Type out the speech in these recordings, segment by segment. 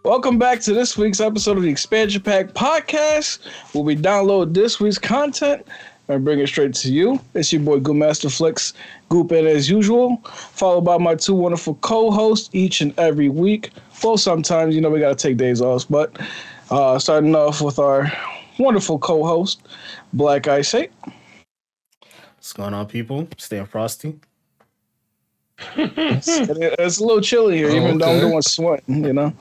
Welcome back to this week's episode of the Expansion Pack Podcast, where we download this week's content and bring it straight to you. It's your boy Good Master Flex, Goop, and as usual, followed by my two wonderful co-hosts each and every week. Well, sometimes, we got to take days off, but starting off with our wonderful co-host, Black Ice 8. What's going on, people? Staying frosty. It's a little chilly here, even though I'm doing sweating,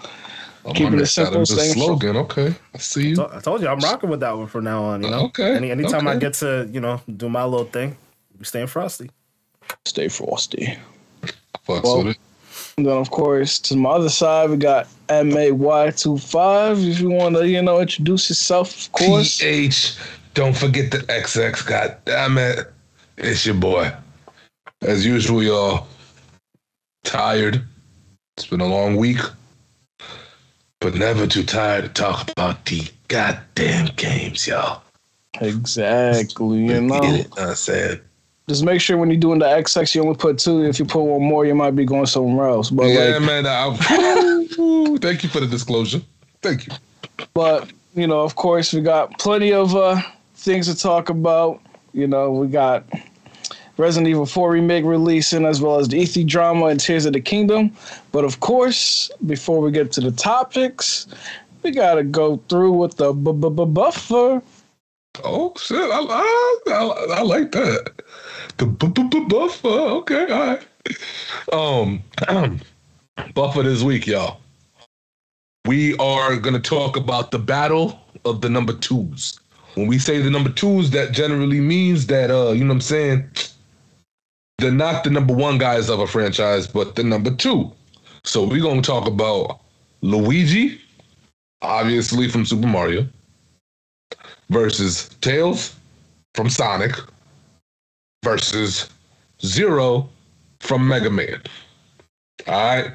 Keeping it simple. Slogan, okay. I see you. I told you I'm rocking with that one from now on. Okay. Anytime I get to do my little thing, we staying frosty. Stay frosty. Fucks with it. And then of course to my other side we got MAY25. If you want to introduce yourself, of course. PH. Don't forget the XX. God damn it. It's your boy. As usual, y'all. Tired. It's been a long week. But never too tired to talk about the goddamn games, y'all. Exactly, Get it? I said. Just make sure when you're doing the XX, you only put 2. If you put one more, you might be going somewhere else. But man. Thank you for the disclosure. Thank you. But, of course, we got plenty of things to talk about. We got Resident Evil 4 Remake releasing, as well as the E3 drama and Tears of the Kingdom. But of course, before we get to the topics, we gotta go through with the buffer. Oh shit! I like that. The buffer. Okay, all right. Buffer this week, y'all. We are gonna talk about the battle of the number 2s. When we say the number 2s, that generally means that they're not the number 1 guys of a franchise, but the number 2. So we're going to talk about Luigi, obviously from Super Mario, versus Tails from Sonic, versus Zero from Mega Man. All right?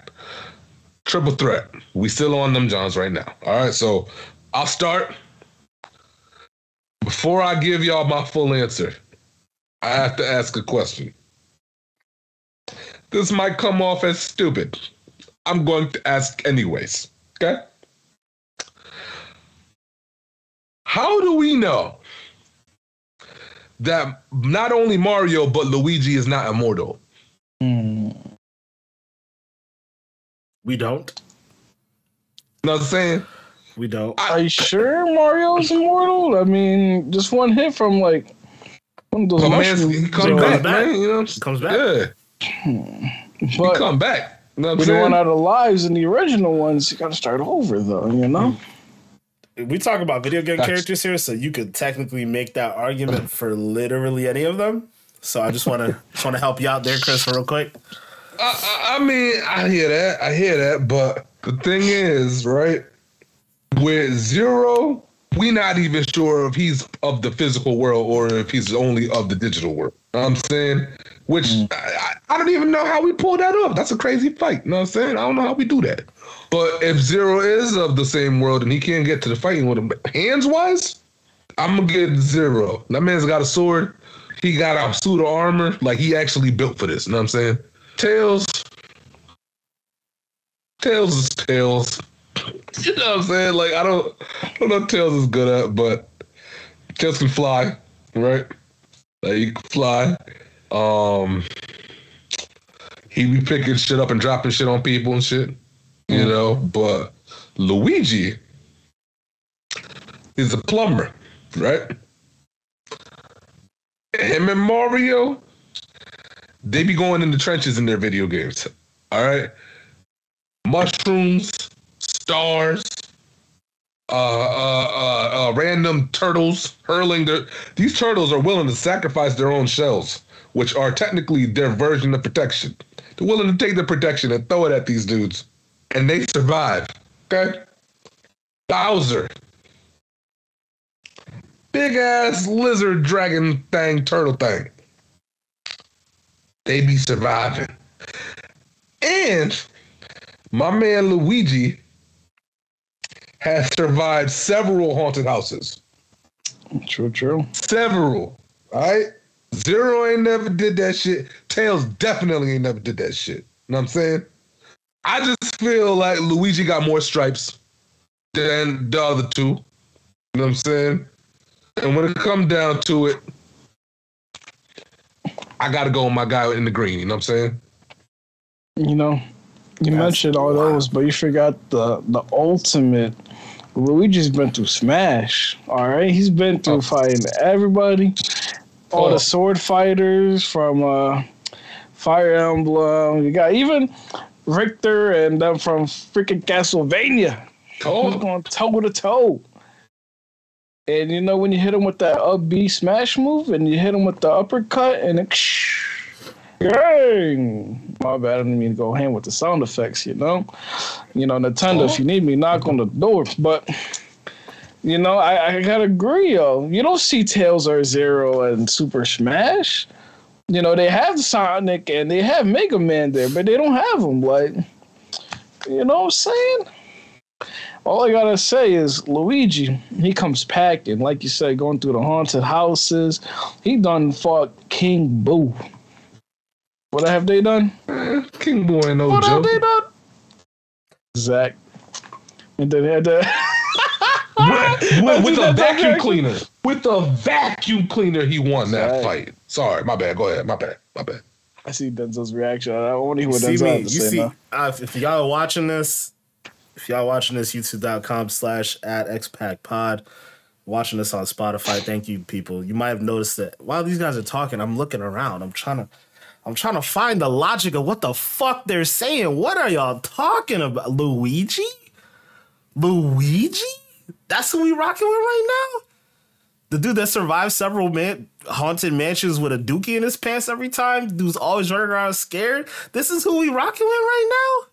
Triple threat. We still on them Johns right now. All right, so I'll start. Before I give y'all my full answer, I have to ask a question. This might come off as stupid. I'm going to ask anyways, okay? How do we know that not only Mario, but Luigi is not immortal? We don't. You know what I'm saying? We don't. Are you sure Mario's immortal? I mean, just one hit from one of those mushrooms. He comes back, man. Comes back. Yeah. But he come back. You know what I'm we saying? don't run out of lives in the original ones. You got to start over, though. We talk about video game characters here, so you could technically make that argument for literally any of them. So I just want to help you out there, Chris, real quick. I mean, I hear that, but the thing is, right? With Zero, we're not even sure if he's of the physical world or if he's only of the digital world. You know what I'm saying? Which I don't even know how we pull that up. That's a crazy fight. You know what I'm saying? I don't know how we do that. But if Zero is of the same world and he can't get to the fighting with him, hands-wise, I'm going to get Zero. That man's got a sword. He got a suit of armor. Like, he actually built for this. You know what I'm saying? Tails is Tails. You know what I'm saying? Like, I don't know what Tails is good at, but Tails can fly, right? Like, he can fly. He be picking shit up and dropping shit on people and shit, but Luigi is a plumber, right? Him and Mario, they be going in the trenches in their video games, all right? Mushrooms, stars, random turtles hurling these turtles are willing to sacrifice their own shells, which are technically their version of protection. They're willing to take their protection and throw it at these dudes, and they survive. Okay? Bowser, big ass lizard dragon thing, turtle thing. They be surviving. And my man Luigi has survived several haunted houses. True. Several, all right? Zero ain't never did that shit. Tails definitely ain't never did that shit. You know what I'm saying? I just feel like Luigi got more stripes. than the other two. You know what I'm saying? And when it comes down to it, I got to go with my guy in the green. You know what I'm saying? You know, you mentioned all those, but you forgot the ultimate. Luigi's been through Smash. All right, he's been through fighting everybody, all the sword fighters from Fire Emblem. You got even Richter and them from freaking Castlevania. He's going toe to toe. And you know when you hit him with that up B smash move, and you hit him with the uppercut, and it. Dang! My bad, I didn't mean to go hand with the sound effects, you know? Nintendo, if you need me, knock on the door. But, I gotta agree, yo. You don't see Tails or Zero and Super Smash. They have Sonic and they have Mega Man there, but they don't have them. Like, you know what I'm saying? All I gotta say is Luigi, he comes packing. Like you said, going through the haunted houses. He done fought King Boo. What have they done? King Boo ain't no joke. What have they done? Zach. And then they had to... with a vacuum cleaner. With a vacuum cleaner, he won that fight. Sorry, my bad. Go ahead. My bad. I see Denzel's reaction. I want to hear what Denzel has to say now. If y'all are watching this, youtube.com/@xpackpod, watching this on Spotify, thank you, people. You might have noticed that while these guys are talking, I'm looking around. I'm trying to find the logic of what the fuck they're saying. What are y'all talking about? Luigi? That's who we rocking with right now? The dude that survived several haunted mansions with a dookie in his pants every time? Dude's always running around scared? This is who we rocking with right now?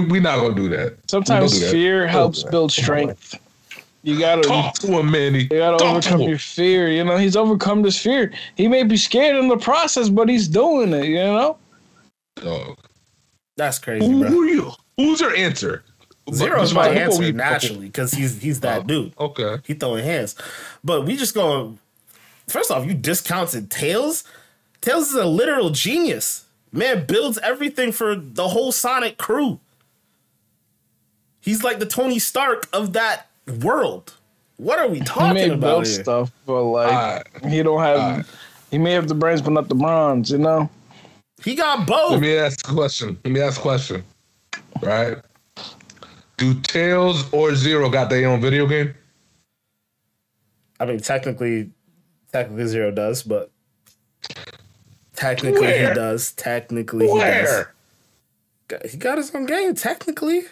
We not going to do that. Sometimes fear helps build strength. You gotta talk to him, man. You gotta overcome your fear. He's overcome this fear. He may be scared in the process, but he's doing it. Dog. That's crazy, bro. Who's your answer? Zero's my answer naturally because he's that dude. Okay, he throwing hands, but we just going. First off, you discounted Tails. Tails is a literal genius. Man builds everything for the whole Sonic crew. He's like the Tony Stark of that world. What are we talking he may about build here? Stuff, but he don't have. He may have the brains, but not the bronze. He got both. Let me ask a question. Right? Do Tails or Zero got their own video game? I mean, technically Zero does, but technically he does. Technically he does. He got his own game. Technically.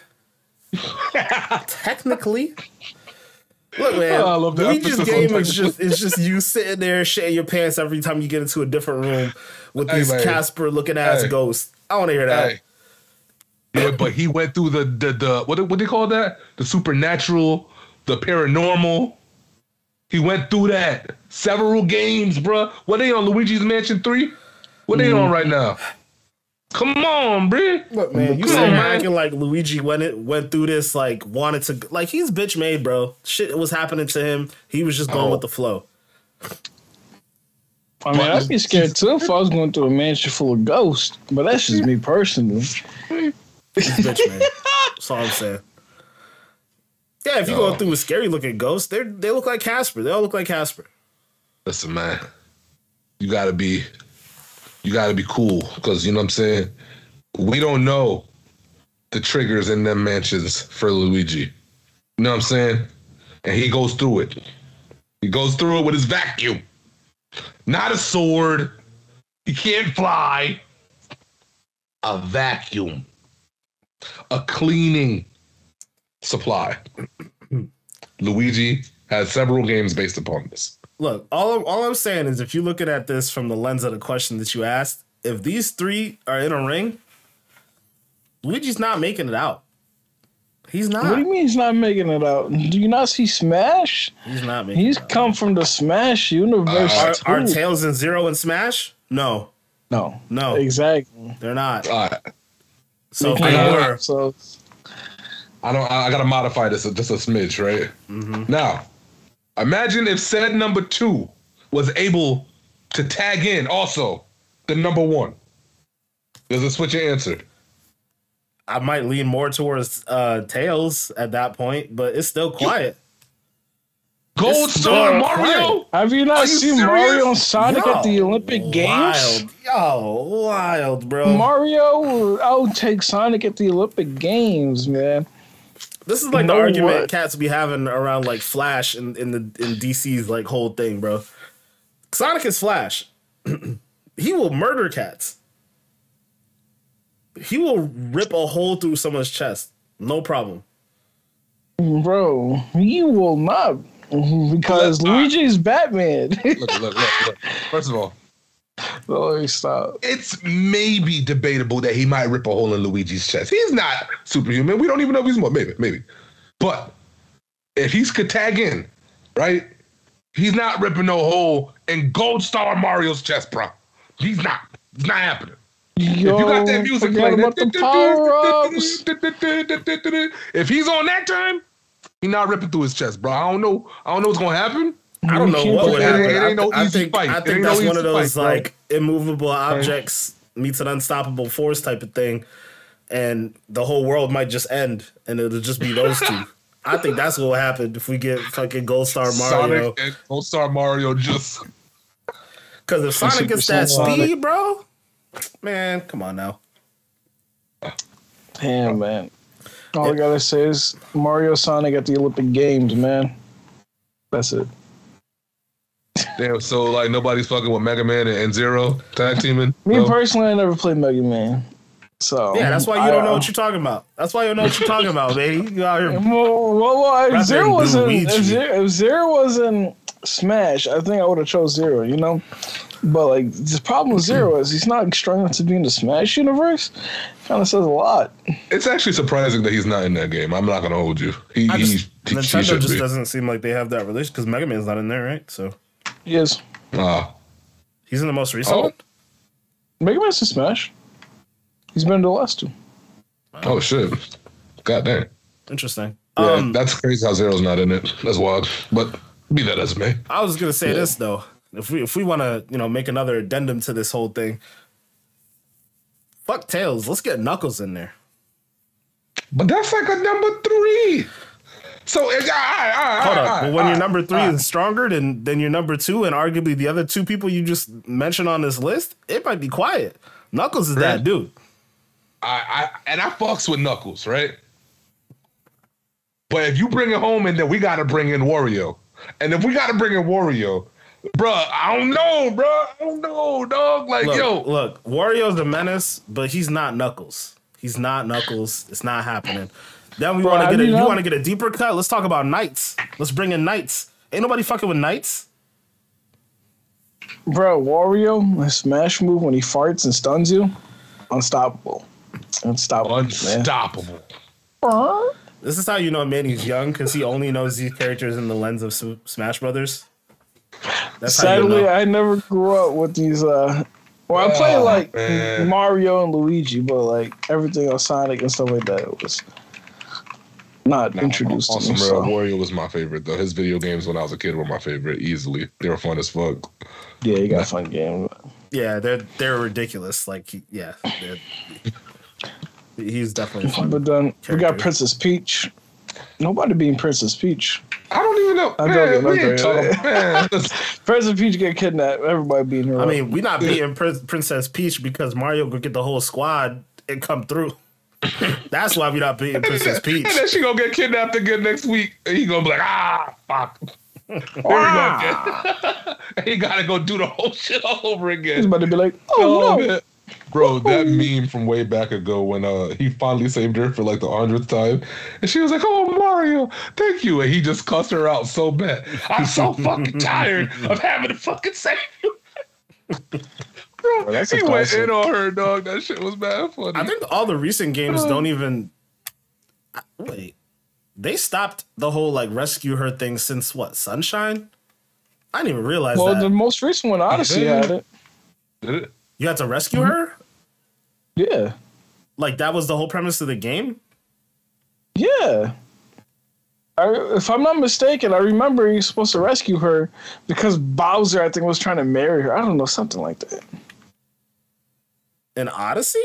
Look, man, Luigi's game is just you sitting there shitting your pants every time you get into a different room with these Casper looking ass ghosts. I want to hear that. Yeah, but he went through the what do they call that? The supernatural, the paranormal. He went through that. Several games, bruh. What they on, Luigi's Mansion 3? What they on right now? Come on, bruh. Look, man, you saying acting like Luigi went through this, like, wanted to... Like, he's bitch made, bro. Shit was happening to him. He was just going with the flow. I mean, I'd be scared, too, if I was going through a mansion full of ghosts. But that's just me personally. He's bitch made. That's all I'm saying. Yeah, if you go through a scary-looking ghost, they look like Casper. They all look like Casper. Listen, man. You gotta be cool, because you know what I'm saying? We don't know the triggers in them mansions for Luigi. You know what I'm saying? And he goes through it. He goes through it with his vacuum. Not a sword. He can't fly. A vacuum. A cleaning supply. Luigi has several games based upon this. Look, all I'm saying is if you're looking at this from the lens of the question that you asked, if these three are in a ring, Luigi's not making it out. He's not. What do you mean he's not making it out? Do you not see Smash? He's not making He's it out. come from the Smash universe. Are Tails and Zero in Smash? No. Exactly. They're not. So I gotta modify this just a smidge, right? Mm-hmm. Now, imagine if said number 2 was able to tag in also the number 1. Does it switch your answer? I might lean more towards Tails at that point, but it's still quiet. Gold Star Mario? Have you not seen serious? Mario and Sonic at the Olympic Games? Wild, bro. Mario will outtake Sonic at the Olympic Games, man. This is like the argument cats be having around like Flash in DC's like whole thing, bro. Sonic is Flash. He will murder cats. He will rip a hole through someone's chest. No problem. Bro, he will not. Because Luigi's Batman. Look. First of all, oh, stop. It's maybe debatable that he might rip a hole in Luigi's chest. He's not superhuman. We don't even know if he's more. Maybe. But if he could tag in, right? He's not ripping no hole in Gold Star Mario's chest, bro. He's not. It's not happening. Yo, if you got that music playing, about the power-ups. If he's on that time, he's not ripping through his chest, bro. I don't know what's gonna happen. I don't know what would happen. It ain't no easy think, fight. I think that's one of those like immovable objects meets an unstoppable force type of thing, and the whole world might just end, and it'll just be those two. I think that's what will happen if we get fucking Gold Star Mario. Sonic and Gold Star Mario just because if Sonic gets that speed, bro, man, come on now. Damn, man. All I gotta say is Mario Sonic at the Olympic Games, man. That's it. Damn, so like nobody's fucking with Mega Man and Zero tag teaming? Me personally, I never played Mega Man. So yeah, that's why you don't know what you're talking about. That's why you don't know what you're talking about, baby. You out here. Well, if Zero wasn't Smash, I think I would have chose Zero, you know? But like the problem with Zero is he's not strong enough to be in the Smash universe. Kind of says a lot. It's actually surprising that he's not in that game. I'm not gonna hold you. Nintendo just doesn't seem like they have that relation because Mega Man's not in there, right? So he is. He's in the most recent one. Mega Man's in Smash. He's been in the last two. Oh shit! God damn. Interesting. Yeah, that's crazy how Zero's not in it. That's wild. But be that as it may. I was gonna say this though. If we want to, make another addendum to this whole thing, fuck Tails. Let's get Knuckles in there. But that's like a number 3. So hold up. But when your number 3 is stronger than your number 2, and arguably the other 2 people you just mentioned on this list, it might be quiet. Knuckles is that dude. I fucks with Knuckles, right? But if you bring it home, and then we got to bring in Wario, and if we got to bring in Wario. Bruh, I don't know, bro. I don't know, dog. Like, look, Wario's a menace, but he's not Knuckles. He's not Knuckles. It's not happening. Then we want to get you want to get a deeper cut? Let's talk about Knights. Let's bring in Knights. Ain't nobody fucking with Knights. Bro, Wario, his smash move when he farts and stuns you, unstoppable. Unstoppable. This is how you know Manny's young, because he only knows these characters in the lens of Smash Brothers. Sadly, I never grew up with these. I played like Mario and Luigi, but like everything on Sonic and stuff like that was not introduced to me. So. Wario was my favorite though. His video games when I was a kid were my favorite, easily. They were fun as fuck. Yeah, you got a fun game. Yeah, they're ridiculous. Like, he's definitely fun. But then we got Princess Peach. Nobody being Princess Peach. I don't even know. Princess Peach get kidnapped. Everybody beating her. I mean, we not beating Princess Peach because Mario could get the whole squad and come through. That's why we not beating Princess Peach. And then she gonna get kidnapped again next week. And he gonna be like, fuck. He gotta go do the whole shit all over again. He's about to be like, oh no. Bro, that meme from way back ago when he finally saved her for like the 100th time. And she was like, oh, Mario, thank you. And he just cussed her out so bad. I'm so fucking tired of having to fucking save you. Bro, he went in on her, dog. That shit was bad funny. I think all the recent games don't even... Wait. They stopped the whole like rescue her thing since what, Sunshine? I didn't even realize that. Well, the most recent one, Odyssey, had it. Did it? You had to rescue her? Yeah. Like, that was the whole premise of the game? Yeah. If I'm not mistaken, I remember you're supposed to rescue her because Bowser, I think, was trying to marry her. I don't know, something like that. In Odyssey?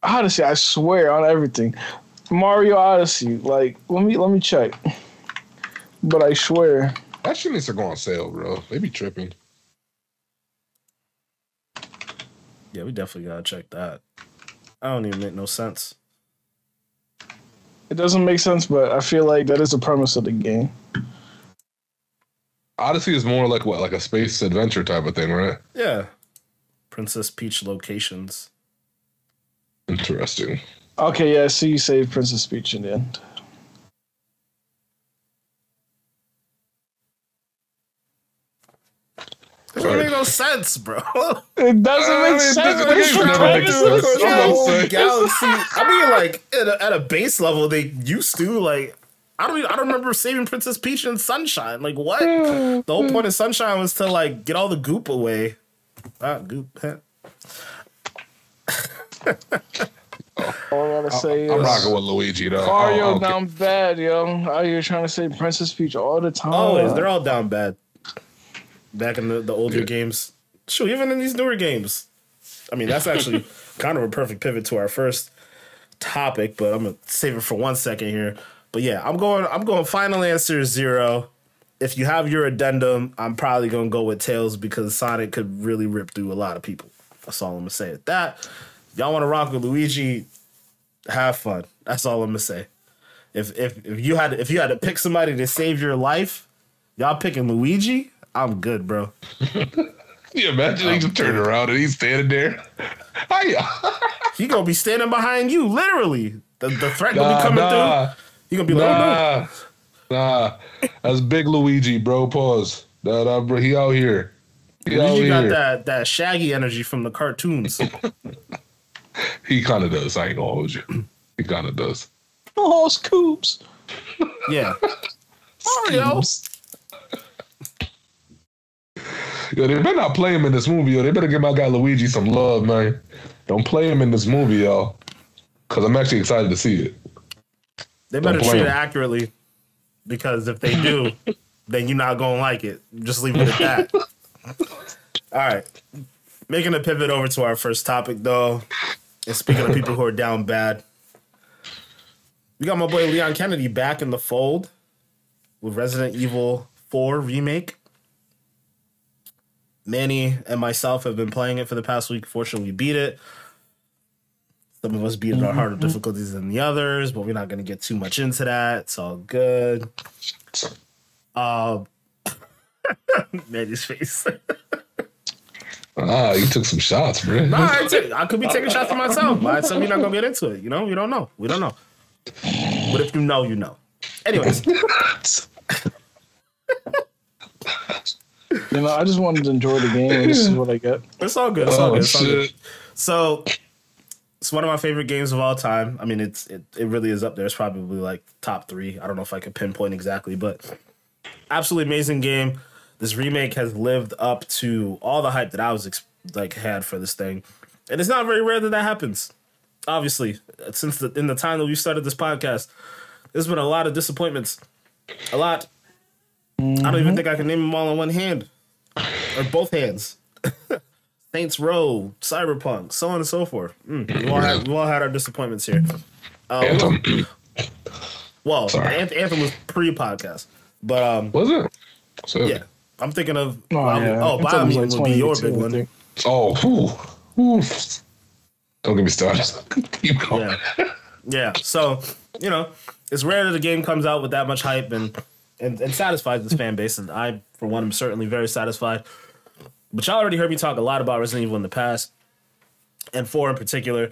Odyssey, I swear on everything. Mario Odyssey, like let me check. But I swear. That shit needs to go on sale, bro. They be tripping. Yeah, we definitely gotta check that. I don't even make no sense. It doesn't make sense, but I feel like that is the premise of the game. Odyssey is more like what, like a space adventure type of thing, right? Yeah. Princess Peach locations. Interesting. Okay, yeah, I see you saved Princess Peach in the end. It doesn't make no sense, bro. It doesn't make sense. But it's the premise of the game. Galaxy. I mean, like at a base level, they used to like. I don't remember saving Princess Peach in Sunshine. Like what? The whole point of Sunshine was to like get all the goop away. Goop. All I gotta say I'm is rocking with Luigi though. Mario down bad, yo. Out here trying to save Princess Peach all the time. Always, they're all down bad. Back in the older games. Shoot, even in these newer games. I mean, that's actually kind of a perfect pivot to our first topic, but I'm gonna save it for 1 second here. But yeah, I'm going final answer 0. If you have your addendum, I'm probably gonna go with Tails because Sonic could really rip through a lot of people. That's all I'm gonna say at that. Y'all wanna rock with Luigi, have fun. That's all I'm gonna say. If you had to pick somebody to save your life, y'all picking Luigi, I'm good, bro. Yeah, imagine he just turned around and he's standing there. Hiya. He gonna be standing behind you, literally. The threat gonna be coming through. He gonna be like, oh, no. Nah. That's big Luigi, bro. Pause. He out here. Luigi got that Shaggy energy from the cartoons. He kind of does. I ain't gonna hold you. He kind of does. Oh, Scoops. Yeah. Mario. Yo, they better not play him in this movie, yo. They better give my guy Luigi some love, man. Don't play him in this movie, y'all. Because I'm actually excited to see it. They better treat it accurately. Because if they do, then you're not going to like it. Just leave it at that. All right. Making a pivot over to our first topic, though. And speaking of people who are down bad, we got my boy Leon Kennedy back in the fold with Resident Evil 4 Remake. Manny and myself have been playing it for the past week. Fortunately, we beat it. Some of us beat it on harder difficulties than the others, but we're not going to get too much into that. It's all good. Manny's face. You took some shots, bro. No, I could be taking shots for myself. I said we're not going to get into it. You know, we don't know. We don't know. But if you know, you know. Anyways. You know, I just wanted to enjoy the game. And this is what I get. It's all good. It's all good. It's all good. So, it's one of my favorite games of all time. I mean, it really is up there. It's probably like top 3. I don't know if I could pinpoint exactly, but absolutely amazing game. This remake has lived up to all the hype that I was had for this thing, and it's not very rare that happens. Obviously, since in the time that we started this podcast, there's been a lot of disappointments. A lot. I don't even think I can name them all on one hand. Or both hands. Saints Row, Cyberpunk, so on and so forth. We all had our disappointments here. Anthem. Anthem was pre-podcast. But was it? So, yeah. I'm thinking of Biomutant would be your big one. Don't get me started. Keep going. Yeah. So, you know, it's rare that a game comes out with that much hype and satisfies this fan base, and I, for one, am certainly very satisfied. But y'all already heard me talk a lot about Resident Evil in the past, and 4 in particular.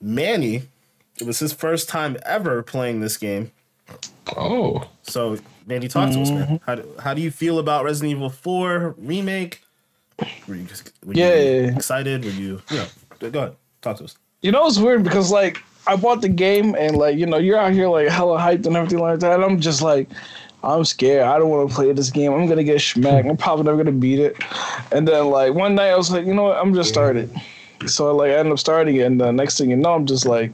Manny, it was his first time ever playing this game. Oh. So, Manny, talk to us, man. How do you feel about Resident Evil 4 Remake? Were you excited? Were you go ahead. Talk to us. You know, it's weird because, like, I bought the game and, like, you know, you're out here, like, hella hyped and everything like that. I'm just like, I'm scared. I don't want to play this game. I'm going to get smacked. I'm probably never going to beat it. And then, like, one night I was like, you know what? I'm just started. So, like, I ended up starting it. And the next thing you know, I'm just like,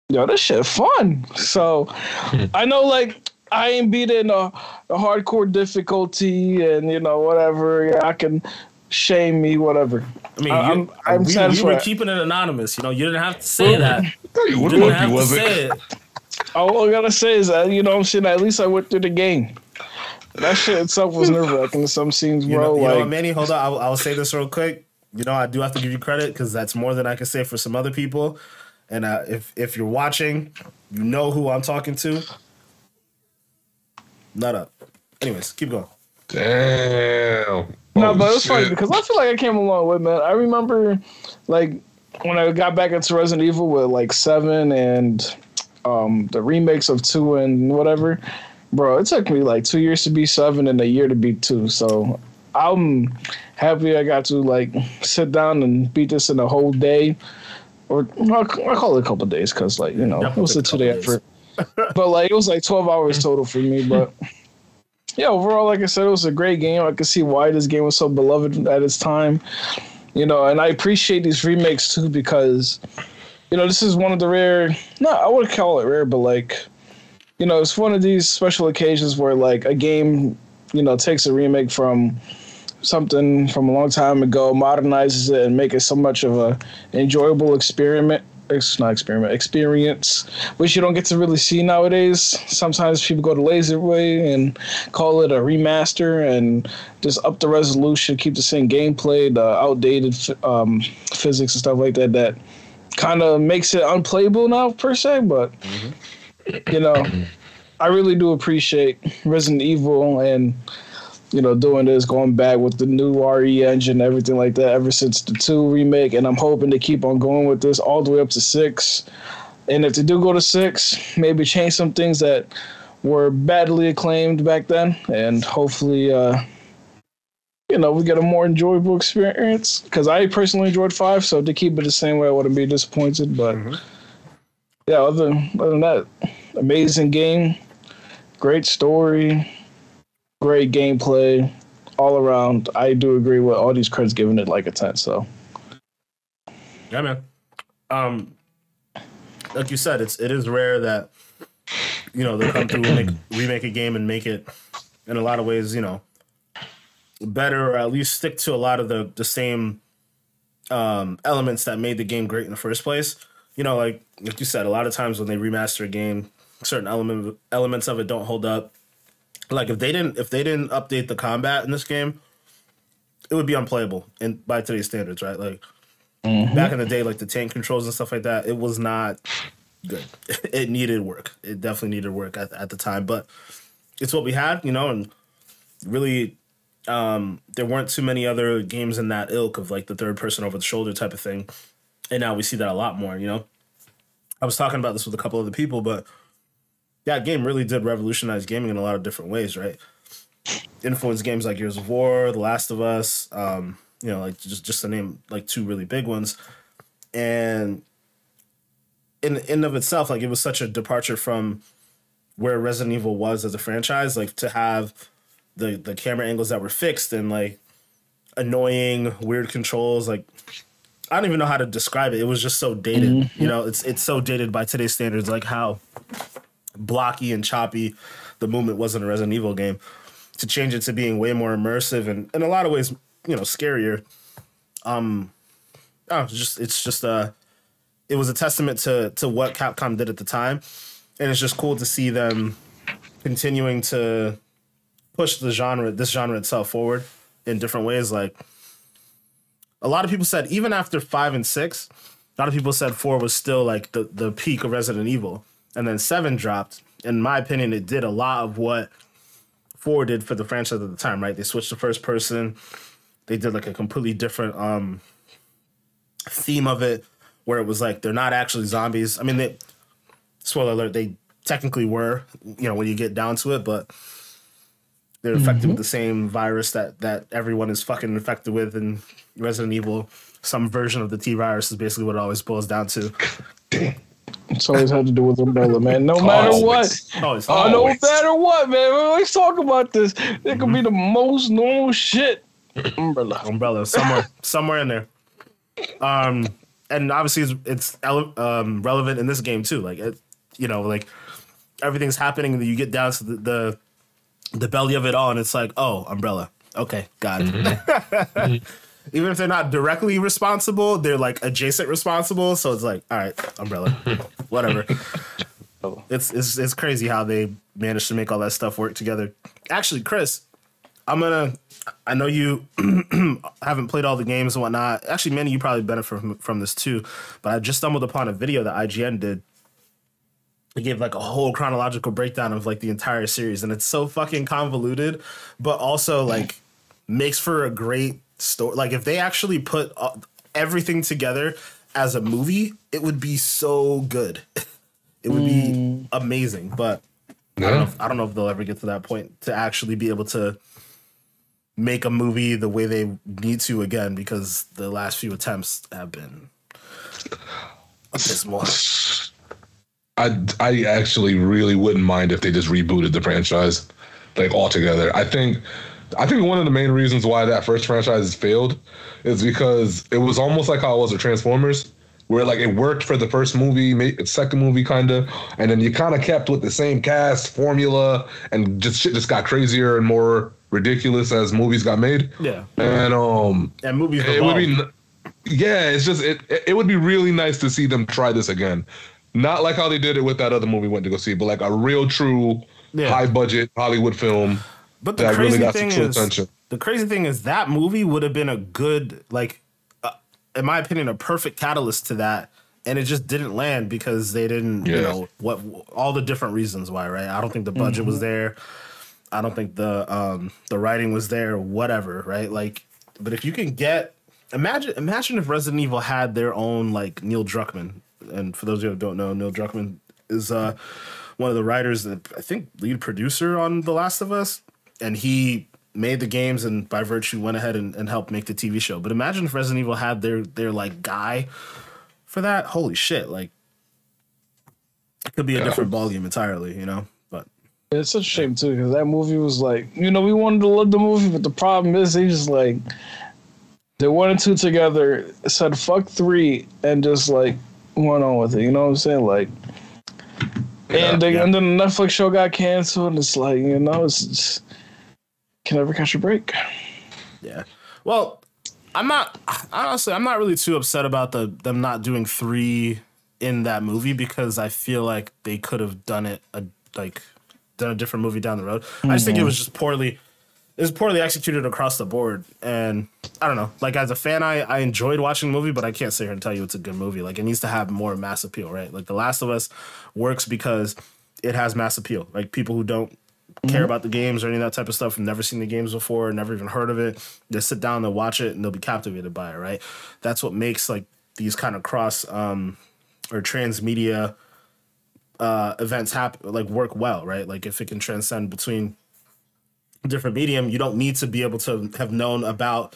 yo, this shit fun. So, I know, like, I ain't beat it in a hardcore difficulty and, you know, whatever. Yeah, I can shame me, whatever. I mean, I'm we satisfied. were keeping it anonymous. You know, you didn't have to say that. You You would didn't have have he to wasn't. say it. All I gotta say is that, you know what I'm saying, at least I went through the game. That shit itself was nerve-wracking in some scenes, You bro. know like, what, Manny? Hold on. I'll say this real quick. You know, I do have to give you credit because that's more than I can say for some other people. And if you're watching, you know who I'm talking to. Nut up. Anyways, keep going. Damn. no, Oh, but it was shit. funny because I feel like I came a long way, man. I remember, like, when I got back into Resident Evil with, like, 7 and the remakes of 2 and whatever, bro, it took me, like, 2 years to beat 7 and a year to beat 2. So I'm happy I got to, like, sit down and beat this in a whole day. Or I'll call it a couple days because, like, you know, it was a 2-day effort. But, like, it was, like, 12 hours total for me. But, yeah, overall, like I said, it was a great game. I could see why this game was so beloved at its time. You know, and I appreciate these remakes, too, because, you know, this is one of the rare, I would call it rare, but, like, you know, it's one of these special occasions where, like, a game, you know, takes a remake from something from a long time ago, modernizes it, and make it so much of a enjoyable experience, which you don't get to really see nowadays. Sometimes people go the lazy way and call it a remaster and just up the resolution, keep the same gameplay, the outdated physics and stuff like that, that kind of makes it unplayable now, per se. But, you know, I really do appreciate Resident Evil and, you know, doing this, going back with the new RE engine, everything like that, ever since the 2 remake. And I'm hoping to keep on going with this all the way up to 6. And if they do go to 6, maybe change some things that were badly acclaimed back then. And hopefully, you know, we get a more enjoyable experience. Because I personally enjoyed 5, so to keep it the same way, I wouldn't be disappointed. But, yeah, other than that, amazing game, great story, great gameplay all around. I do agree with all these creds giving it like a 10. So Yeah, man. Like you said, it is rare that, you know, they come through and remake a game and make it in a lot of ways, you know, better, or at least stick to a lot of the same elements that made the game great in the first place. You know, like you said, a lot of times when they remaster a game, certain elements of it don't hold up. Like if they didn't update the combat in this game, it would be unplayable by today's standards, right? Like back in the day, like the tank controls and stuff like that, it was not good. It needed work. It definitely needed work at the time, but it's what we had, you know, and really there weren't too many other games in that ilk of like the third person over the shoulder type of thing. And now we see that a lot more, you know. I was talking about this with a couple other people, but that game really did revolutionize gaming in a lot of different ways, right? Influenced games like Gears of War, The Last of Us, you know, like just to name like 2 really big ones. And in and of itself, like it was such a departure from where Resident Evil was as a franchise, like to have the camera angles that were fixed and like annoying, weird controls. Like I don't even know how to describe it. It was just so dated. You know, it's so dated by today's standards, like how blocky and choppy the movement was in a Resident Evil game. To change it to being way more immersive and in a lot of ways, you know, scarier. It was a testament to what Capcom did at the time, and it's just cool to see them continuing to push this genre itself forward in different ways. Like a lot of people said, even after 5 and 6, a lot of people said 4 was still like the peak of Resident Evil, and then 7 dropped. In my opinion, it did a lot of what 4 did for the franchise at the time, right? They switched to first person. They did like a completely different theme of it, where it was like they're not actually zombies. I mean, spoiler alert, they technically were, you know, when you get down to it, but they're infected with the same virus that everyone is fucking infected with in Resident Evil. Some version of the T virus is basically what it always boils down to. it's always had to do with Umbrella, man. No matter what. No matter what, man. Let's talk about this. It could be the most normal shit. Umbrella, somewhere in there. And obviously it's relevant in this game too. Like you know, like everything's happening, and you get down to the belly of it all, and it's like, oh, Umbrella. Okay, got it. Even if they're not directly responsible, they're like adjacent responsible. So it's like, all right, Umbrella, whatever. It's crazy how they managed to make all that stuff work together. Actually, Chris, I know you haven't played all the games and whatnot. Actually, Manny, you probably benefit from this too. But I just stumbled upon a video that IGN did. They gave like a whole chronological breakdown of like the entire series, and it's so fucking convoluted, but also like makes for a great story. Like if they actually put everything together as a movie, it would be so good. It would be amazing, but I don't know if they'll ever get to that point to actually be able to make a movie the way they need to again, because the last few attempts have been abysmal. I actually really wouldn't mind if they just rebooted the franchise like altogether. I think one of the main reasons why that first franchise failed is because it was almost like how it was with Transformers, where like it worked for the first movie, second movie kind of, and then you kind of kept with the same cast formula, and just shit just got crazier and more ridiculous as movies got made. Yeah, and movies it would be, yeah, it's just it would be really nice to see them try this again. Not like how they did it with that other movie we went to go see, but like a real, true, high budget Hollywood film. But the crazy thing is that movie would have been a good, like, in my opinion, a perfect catalyst to that, and it just didn't land because they didn't, you know, what all the different reasons why, right? I don't think the budget was there. I don't think the writing was there. Whatever, right? Like, but if you can imagine if Resident Evil had their own like Neil Druckmann. And for those of you who don't know, Neil Druckmann is one of the writers, and I think lead producer on The Last of Us. And he made the games and by virtue went ahead and helped make the TV show. But imagine if Resident Evil had their like guy for that. Holy shit. Like it could be a different ballgame entirely, you know? But it's such a shame too, because that movie was like, you know, we wanted to love the movie, but the problem is they just like, they 1 and 2 together, said fuck 3 and just like went on with it, you know what I'm saying? Like, and then the Netflix show got canceled, and it's like, you know, it's just, can never catch a break. Yeah. Well, I'm not really too upset about them not doing 3 in that movie, because I feel like they could have done a different movie down the road. I just think it was just poorly executed across the board. And I don't know, like as a fan, I enjoyed watching the movie, but I can't sit here and tell you it's a good movie. Like it needs to have more mass appeal, right? Like The Last of Us works because it has mass appeal. Like people who don't care about the games or any of that type of stuff, have never seen the games before, never even heard of it, they sit down, they'll watch it, and they'll be captivated by it, right? That's what makes like these kind of cross or transmedia events happen, like work well, right? Like if it can transcend between different medium, you don't need to be able to have known about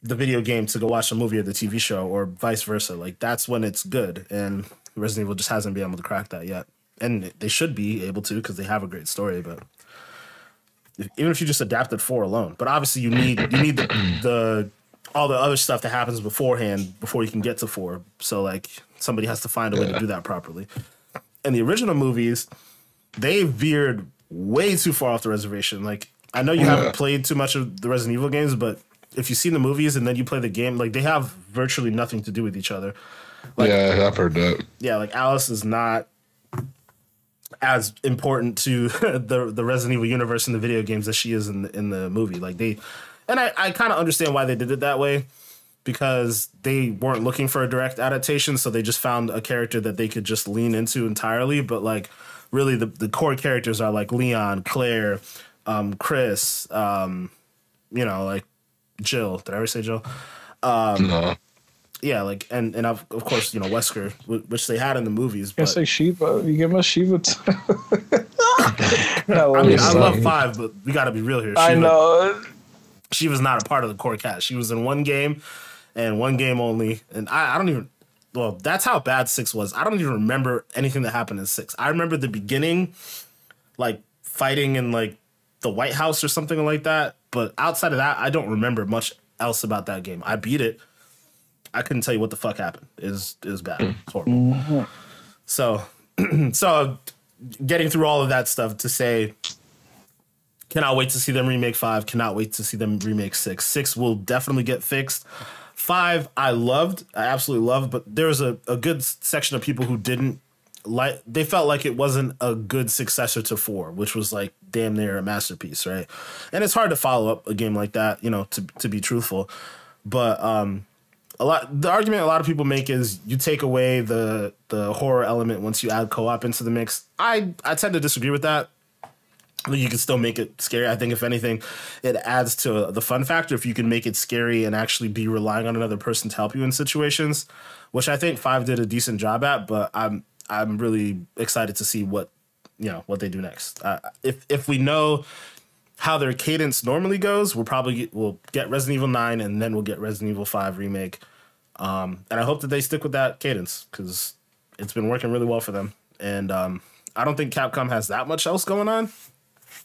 the video game to go watch the movie or the TV show, or vice versa. Like that's when it's good, and Resident Evil just hasn't been able to crack that yet, and they should be able to, because they have a great story. But even if you just adapted 4 alone, but obviously you need the all the other stuff that happens beforehand before you can get to 4. So like somebody has to find a way to do that properly. And the original movies, they veered way too far off the reservation. Like I know you haven't played too much of the Resident Evil games, but if you've seen the movies and then you play the game, like they have virtually nothing to do with each other. Like, yeah, I've heard that. Yeah, like Alice is not as important to the Resident Evil universe in the video games as she is in the movie. Like I kind of understand why they did it that way, because they weren't looking for a direct adaptation, so they just found a character that they could just lean into entirely. But like really the core characters are like Leon, Claire, Chris, you know, like Jill. Did I ever say Jill? No. Yeah, like and of course, you know, Wesker, which they had in the movies. I say Shiva. You give us Shiva. I mean, I love 5, but we got to be real here. I know. She was not a part of the core cast. She was in one game and one game only. And I don't even. Well, that's how bad 6 was. I don't even remember anything that happened in 6. I remember the beginning, like fighting in like the White House or something like that. But outside of that, I don't remember much else about that game. I beat it. I couldn't tell you what the fuck happened. It was bad. It's horrible. So getting through all of that stuff to say Cannot wait to see them remake 5. Cannot wait to see them remake 6. 6 will definitely get fixed. 5, I absolutely loved, but there was a good section of people who didn't like. They felt like it wasn't a good successor to 4, which was like damn near a masterpiece, right? And it's hard to follow up a game like that, you know, to be truthful. But the argument a lot of people make is you take away the horror element once you add co-op into the mix. I tend to disagree with that. You can still make it scary. I think if anything, it adds to the fun factor if you can make it scary and actually be relying on another person to help you in situations, which I think 5 did a decent job at. But I'm really excited to see what they do next. If we know how their cadence normally goes, we'll get Resident Evil 9 and then we'll get Resident Evil 5 remake. And I hope that they stick with that cadence because it's been working really well for them. And I don't think Capcom has that much else going on.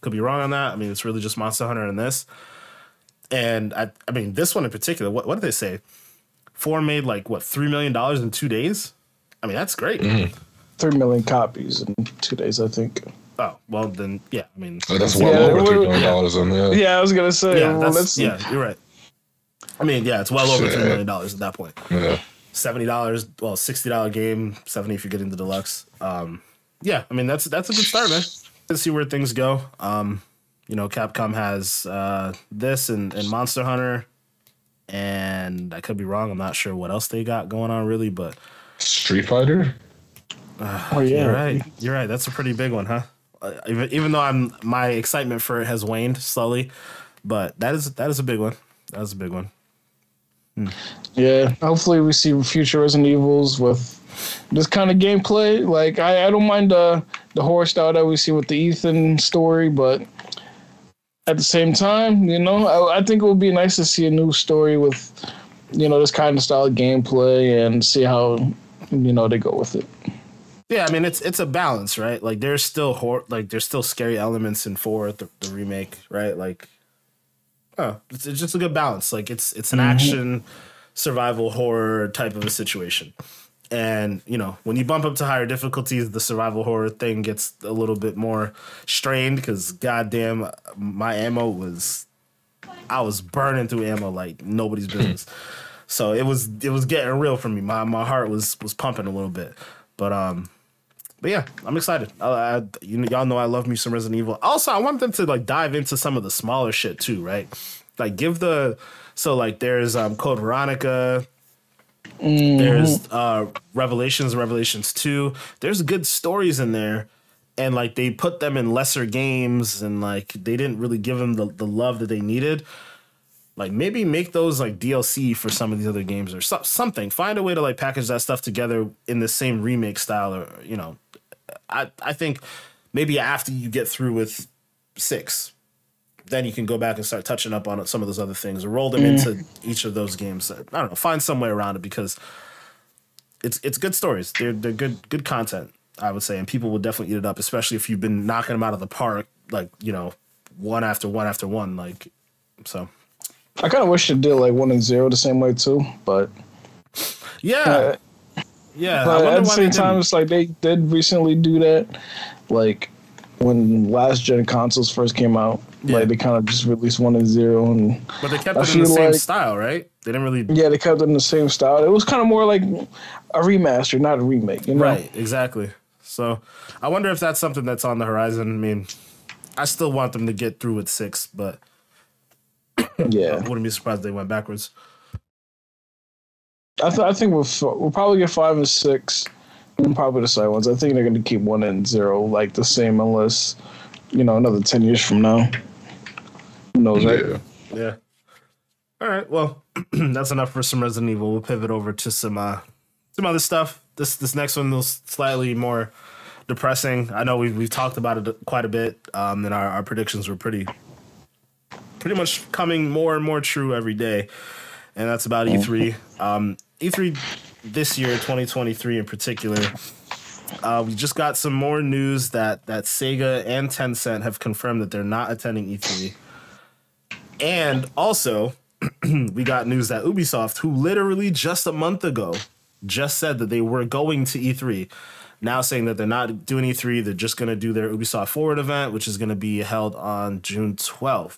Could be wrong on that. I mean, it's really just Monster Hunter and this. And I mean, this one in particular, what did they say? 4 made like, what, $3 million in 2 days? I mean, that's great. 3 million copies in 2 days, I think. Oh, well, then, yeah. I mean, that's well over $3 million. Yeah, I was going to say. Yeah, you're right. I mean, yeah, it's well over $3 million at that point. Yeah. $70, well, $60 game, $70 if you get into deluxe. Yeah, I mean, that's a good start, man. Let's see where things go. Capcom has this and Monster Hunter, and I could be wrong. I'm not sure what else they got going on really, but Street Fighter. Oh yeah, you're right. That's a pretty big one, huh? Even though my excitement for it has waned slowly, but that is a big one. That was a big one. Yeah, hopefully we see future Resident Evils with this kind of gameplay. Like I don't mind the horror style that we see with the Ethan story, but at the same time, I think it would be nice to see a new story with, this kind of style of gameplay and see how, they go with it. Yeah, I mean it's a balance, right? Like there's still there's still scary elements in 4, the remake, right? Like, it's just a good balance. Like it's an action survival horror type of a situation. And, when you bump up to higher difficulties, the survival horror thing gets a little bit more strained because, goddamn, my ammo I was burning through ammo like nobody's business. So it was getting real for me. My heart was pumping a little bit. But yeah, I'm excited. Y'all know I love me some Resident Evil. Also, I want them to dive into some of the smaller shit too, right? Like there's Code Veronica. There's Revelations 2. There's good stories in there, and they put them in lesser games, and they didn't really give them the love that they needed. Maybe make those DLC for some of these other games or something. Find a way to package that stuff together in the same remake style, or I think maybe after you get through with 6, then you can go back and start touching up on some of those other things or roll them into each of those games. I don't know, find some way around it because it's good stories. They're good content, I would say, and people will definitely eat it up, especially if you've been knocking them out of the park, one after one after one. So I kind of wish it did 1 and 0 the same way too, but yeah. But at the same time, it's they did recently do that, when last gen consoles first came out. Yeah. They kind of just released 1 and 0, but they kept it in the same style, right? They didn't really. Yeah, they kept it in the same style. It was kind of more like a remaster, not a remake. Right, exactly. So I wonder if that's something that's on the horizon. I mean, I still want them to get through with 6, but yeah, I wouldn't be surprised if they went backwards. I think we'll probably get 5 and 6. And probably the side ones. I think they're going to keep 1 and 0 the same, unless another 10 years from now. Who knows, right? Yeah. All right. Well, that's enough for some Resident Evil. We'll pivot over to some other stuff. This next one was slightly more depressing. I know we've talked about it quite a bit, and our predictions were pretty much coming more and more true every day. And that's about E3. E3 this year, 2023 in particular, we just got some more news that Sega and Tencent have confirmed that they're not attending E3. And also, we got news that Ubisoft, who literally just a month ago just said that they were going to E3, now saying that they're not doing E3. They're just going to do their Ubisoft Forward event, which is going to be held on June 12th.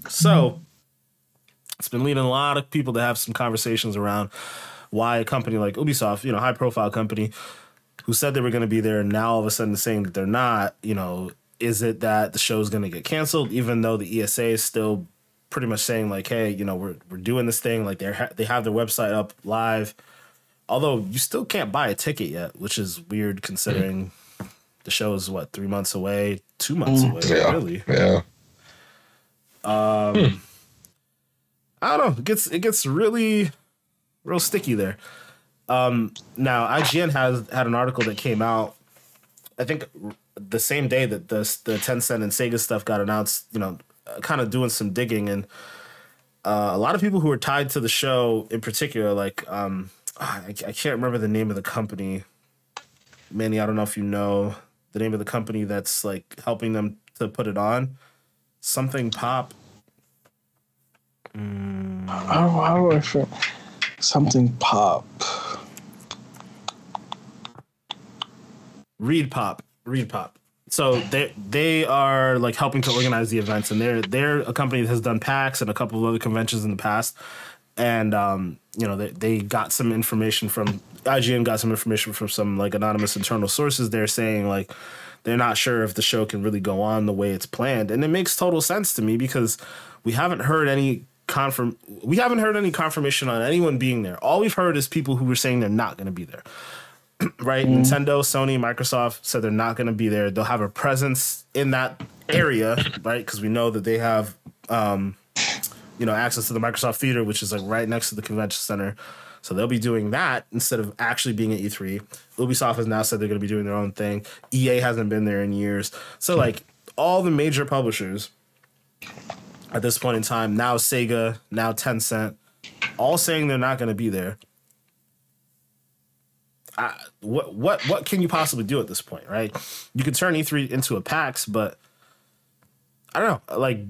So it's been leading a lot of people to have some conversations around why a company like Ubisoft, high profile company who said they were going to be there, now all of a sudden saying that they're not, is it that the show's going to get canceled, even though the ESA is still pretty much saying like, hey, we're doing this thing. Like they have their website up live, although you still can't buy a ticket yet, which is weird considering the show is 3 months away, 2 months away, really. Yeah. I don't know. It gets really real sticky there. Now IGN had an article that came out, I think the same day that the Tencent and Sega stuff got announced, kind of doing some digging, and a lot of people who were tied to the show in particular, like I can't remember the name of the company. Manny, I don't know if you know the name of the company that's like helping them to put it on. Something Pop. How do I feel? Something Pop. Reed Pop. So they are like helping to organize the events, and they're a company that has done PAX and a couple of other conventions in the past. And they got some information from IGN, got some information from some like anonymous internal sources. They're saying like they're not sure if the show can really go on the way it's planned, and it makes total sense to me because we haven't heard any confirmation on anyone being there. All we've heard is people who were saying they're not going to be there. Right? Nintendo, Sony, Microsoft said they're not going to be there. They'll have a presence in that area, right? Because we know that they have, access to the Microsoft Theater, which is like right next to the convention center. So they'll be doing that instead of actually being at E3. Ubisoft has now said they're going to be doing their own thing. EA hasn't been there in years. So like all the major publishers at this point in time, now Sega, now Tencent, all saying they're not going to be there. What can you possibly do at this point, right? You could turn E3 into a PAX, but I don't know. Like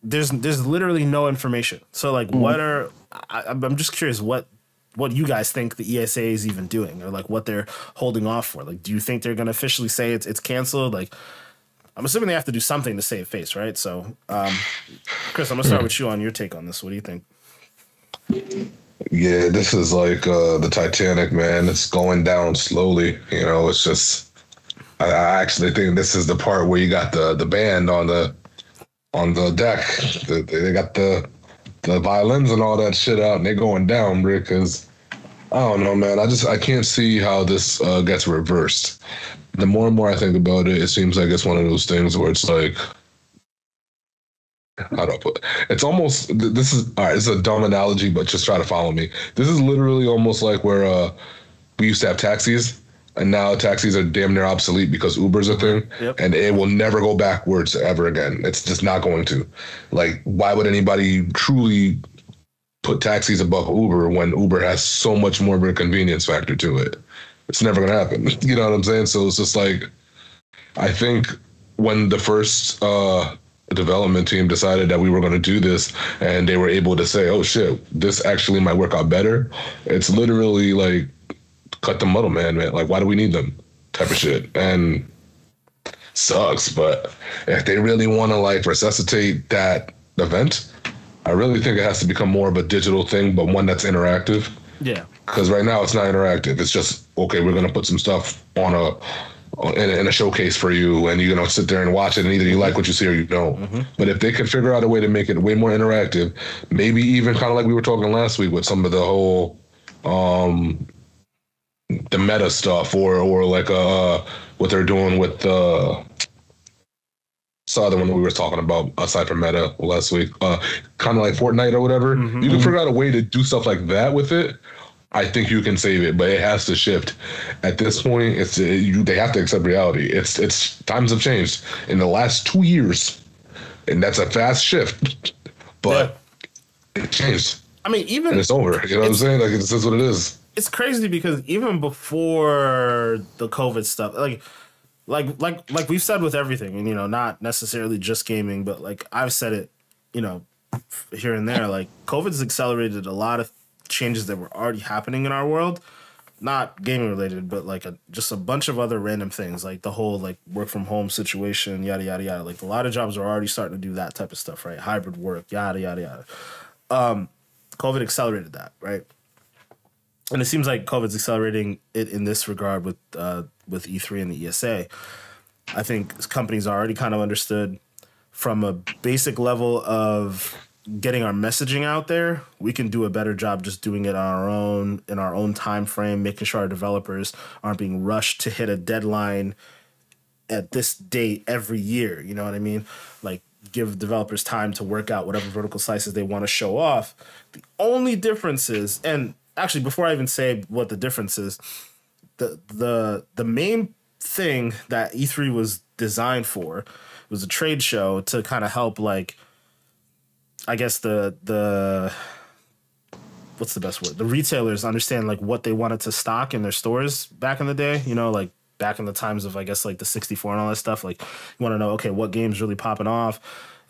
there's literally no information. So like, I'm just curious what you guys think the ESA is even doing, or like what they're holding off for. Like, do you think they're going to officially say it's canceled? Like, I'm assuming they have to do something to save face, right? So, Chris, I'm gonna start with you on your take on this. What do you think? Yeah, this is like the Titanic, man. It's going down slowly. It's just. I actually think this is the part where you got the band on the deck. They got the violins and all that shit out, and they're going down, because I don't know, man. I can't see how this gets reversed. The more and more I think about it, it seems like it's one of those things where it's like. How do I put it? It's almost, this is, all right, it's a dumb analogy, but just try to follow me. This is literally almost like where we used to have taxis, and now taxis are damn near obsolete because Uber's a thing, and it will never go backwards ever again. It's just not going to. Like, why would anybody truly put taxis above Uber when Uber has so much more of a convenience factor to it? It's never going to happen. You know what I'm saying? So it's just like, I think when the first development team decided that we were going to do this, and they were able to say, oh shit, this actually might work out better, it's literally like cut the middleman, man. Like, why do we need them type of shit? And sucks, but if they really want to like resuscitate that event, I really think it has to become more of a digital thing, but one that's interactive. Yeah, because right now it's not interactive. It's just, okay, we're going to put some stuff on in a showcase for you, and you're gonna sit there and watch it, and either you like what you see or you don't. But if they can figure out a way to make it way more interactive, maybe even kind of like we were talking last week with some of the whole the meta stuff, or like what they're doing with the other one we were talking about aside from meta last week, kind of like Fortnite or whatever. You can figure out a way to do stuff like that with it. I think you can save it, but it has to shift. At this point, they have to accept reality. It's times have changed in the last 2 years, and that's a fast shift. But it changed. I mean, and it's over. You know what I'm saying? Like, this is what it is. It's crazy because even before the COVID stuff, like we've said with everything, and not necessarily just gaming, but like I've said it, here and there, like COVID's accelerated a lot of changes that were already happening in our world. not gaming related, but like just a bunch of other random things, like the whole like work from home situation, yada yada yada. Like a lot of jobs are already starting to do that type of stuff, right? Hybrid work, yada yada yada. COVID accelerated that, right? And it seems like COVID's accelerating it in this regard with E3 and the ESA. I think companies already kind of understood from a basic level of getting our messaging out there, we can do a better job just doing it on in our own time frame, making sure our developers aren't being rushed to hit a deadline at this date every year. You know what I mean? Like, give developers time to work out whatever vertical slices they want to show off. The only difference is, and actually before I even say what the difference is, the main thing that E3 was designed for was a trade show to kind of help, like, I guess the what's the best word? The retailers understand like what they wanted to stock in their stores back in the day, you know, like back in the times of, I guess, like the 64 and all that stuff. Like, you want to know, okay, what game's really popping off,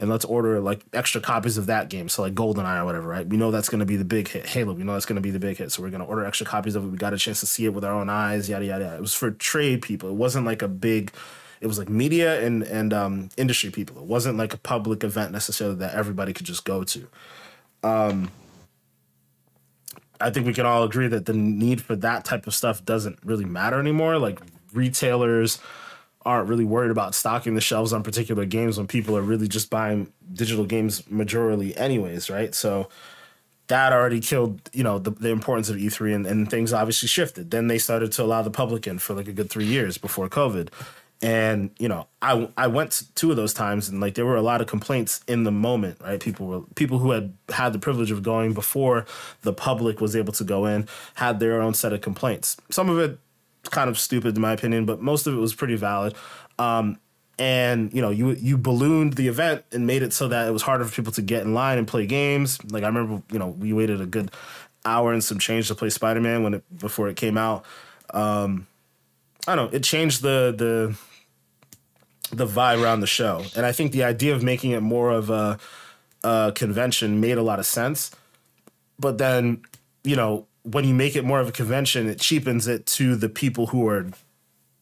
and let's order like extra copies of that game. So like GoldenEye or whatever, right? We know that's going to be the big hit. Halo, we know that's going to be the big hit. So we're going to order extra copies of it. We got a chance to see it with our own eyes, yada, yada, yada. It was for trade people. It wasn't like it was like media and industry people. It wasn't like a public event necessarily that everybody could just go to. I think we can all agree that the need for that type of stuff doesn't really matter anymore. Like, retailers aren't really worried about stocking the shelves on particular games when people are really just buying digital games majorly anyways, right? So that already killed, you know, the importance of E3, and things obviously shifted. Then they started to allow the public in for like a good 3 years before COVID. And, you know, I went to 2 of those times, and like there were a lot of complaints in the moment, right? People who had the privilege of going before the public was able to go in, had their own set of complaints. Some of it kind of stupid in my opinion, but most of it was pretty valid. And, you know, you ballooned the event and made it so that it was harder for people to get in line and play games. Like, I remember, you know, we waited a good hour and some change to play Spider-Man before it came out. I don't know, it changed the vibe around the show. And I think the idea of making it more of a convention made a lot of sense. But then, you know, when you make it more of a convention, it cheapens it to the people who are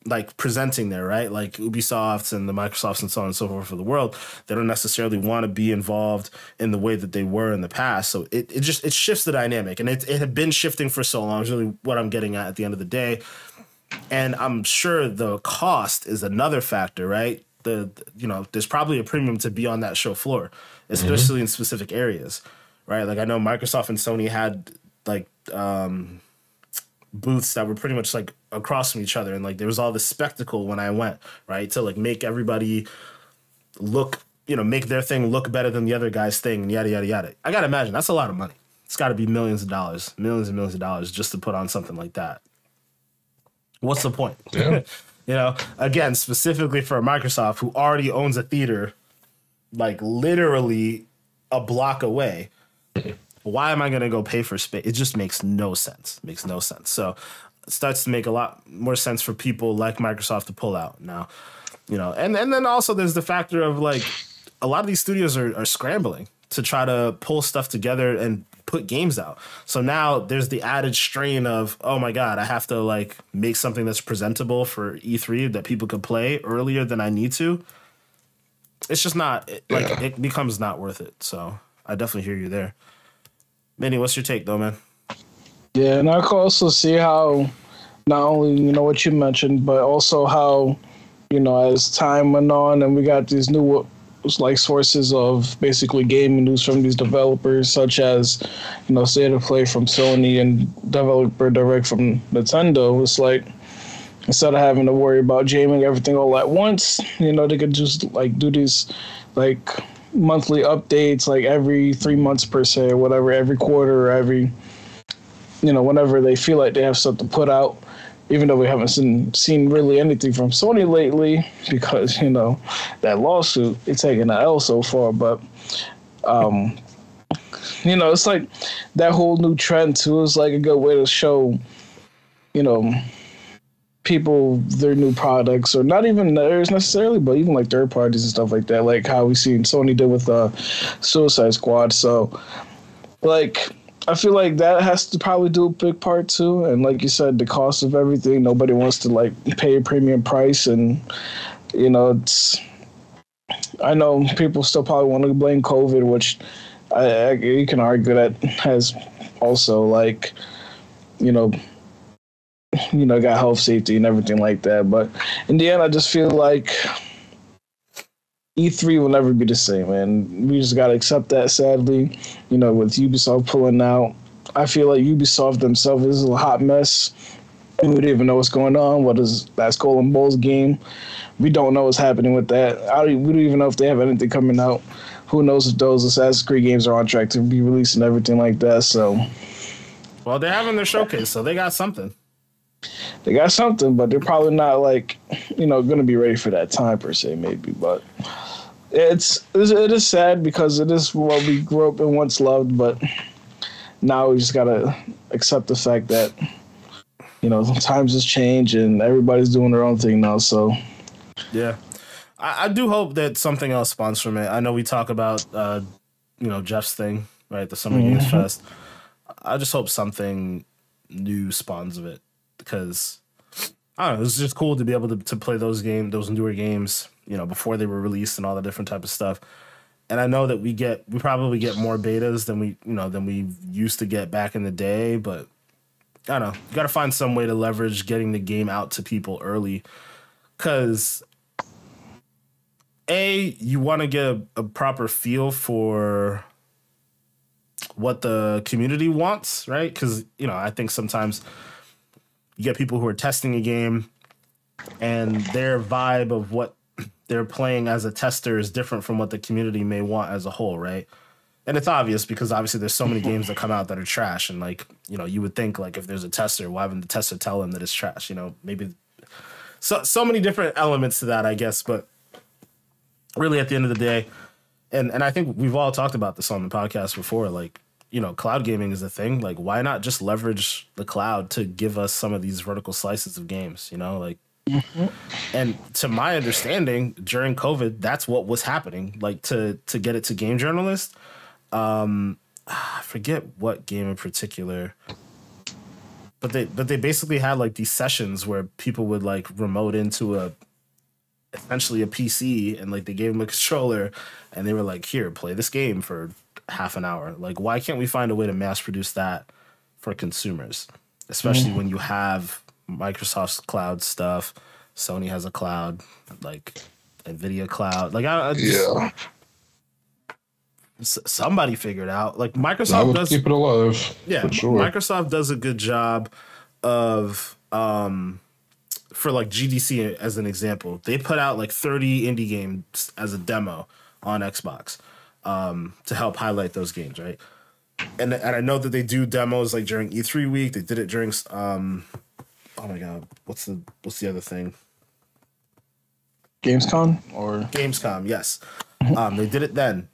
like presenting there, right? Like Ubisofts and the Microsofts and so on and so forth for the world. They don't necessarily want to be involved in the way that they were in the past. So it shifts the dynamic, and it had been shifting for so long is really what I'm getting at the end of the day. And I'm sure the cost is another factor, right? You know, there's probably a premium to be on that show floor, especially in specific areas, right? Like, I know Microsoft and Sony had like booths that were pretty much like across from each other, and like there was all this spectacle when I went, right, to like make everybody look, you know, make their thing look better than the other guy's thing, and yada yada yada. I gotta imagine that's a lot of money. It's got to be millions and millions of dollars just to put on something like that. What's the point? Yeah. You know, again, specifically for Microsoft, who already owns a theater like literally a block away. Why am I going to go pay for space? It just makes no sense. Makes no sense. So it starts to make a lot more sense for people like Microsoft to pull out now, you know. And then also there's the factor of like a lot of these studios are scrambling to try to pull stuff together and put games out. So now there's the added strain of, oh my God, I have to like make something that's presentable for E3 that people could play earlier than I need to. It's just not it becomes not worth it. So I definitely hear you there. Manny, what's your take though, man? Yeah, and I can also see how not only, you know, what you mentioned, but also how, you know, as time went on and we got these new like sources of basically gaming news from these developers, such as, you know, State of Play from Sony and Developer Direct from Nintendo. It's like, instead of having to worry about jamming everything all at once, you know, they could just like do these like monthly updates, like every 3 months per se, or whatever, every quarter or every, you know, whenever they feel like they have something to put out. Even though we haven't seen really anything from Sony lately, because, you know, that lawsuit, it's taken an L so far. But, you know, it's like that whole new trend, too, is like a good way to show, you know, people their new products, or not even theirs necessarily, but even like third parties and stuff like that, like how we seen Sony did with Suicide Squad. So, like, I feel like that has to probably do a big part too. And like you said, the cost of everything. Nobody wants to like pay a premium price, and it's. I know people still probably want to blame COVID, which you can argue that has also like, got health safety and everything like that. But in the end, I just feel like E3 will never be the same, and we just gotta accept that. Sadly, with Ubisoft pulling out, I feel like Ubisoft themselves is a hot mess. We don't even know what's going on. What is that Skull and Bones game? We don't know what's happening with that. We don't even know if they have anything coming out. Who knows if those Assassin's Creed games are on track to be released and everything like that. So, well, they're having their showcase, so they got something. They got something, but they're probably not like, going to be ready for that time per se, maybe. But it is sad because it is what we grew up and once loved, but now we just gotta accept the fact that times has changed and everybody's doing their own thing now. So yeah, I do hope that something else spawns from it. I know we talk about Jeff's thing, right? The Summer Games Fest. I just hope something new spawns of it, because I don't know, it's just cool to be able to play those newer games, before they were released and all the different type of stuff. And I know that we probably get more betas than we used to get back in the day, but I don't know, you got to find some way to leverage getting the game out to people early, because you want to get a proper feel for what the community wants, right? Because I think sometimes you get people who are testing a game and their vibe of what they're playing as a tester is different from what the community may want as a whole, right? And it's obvious because obviously there's so many games that come out that are trash, and you would think if there's a tester, why wouldn't the tester tell them that it's trash? Maybe so many different elements to that, I guess. But really, at the end of the day, and I think we've all talked about this on the podcast before, cloud gaming is a thing. Why not just leverage the cloud to give us some of these vertical slices of games, And to my understanding, during COVID, that's what was happening. To get it to game journalists. I forget what game in particular, but they basically had these sessions where people would remote into essentially a PC, and they gave them a controller and they were like, here, play this game for half an hour. Why can't we find a way to mass produce that for consumers, especially when you have Microsoft's cloud stuff, Sony has a cloud, Nvidia cloud. Somebody figured out. Microsoft does keep it alive. Yeah, for sure. Microsoft does a good job of for GDC as an example. They put out 30 indie games as a demo on Xbox to help highlight those games, right? And I know that they do demos during E3 week. They did it during oh my god, what's the other thing? Gamescom, yes. They did it then.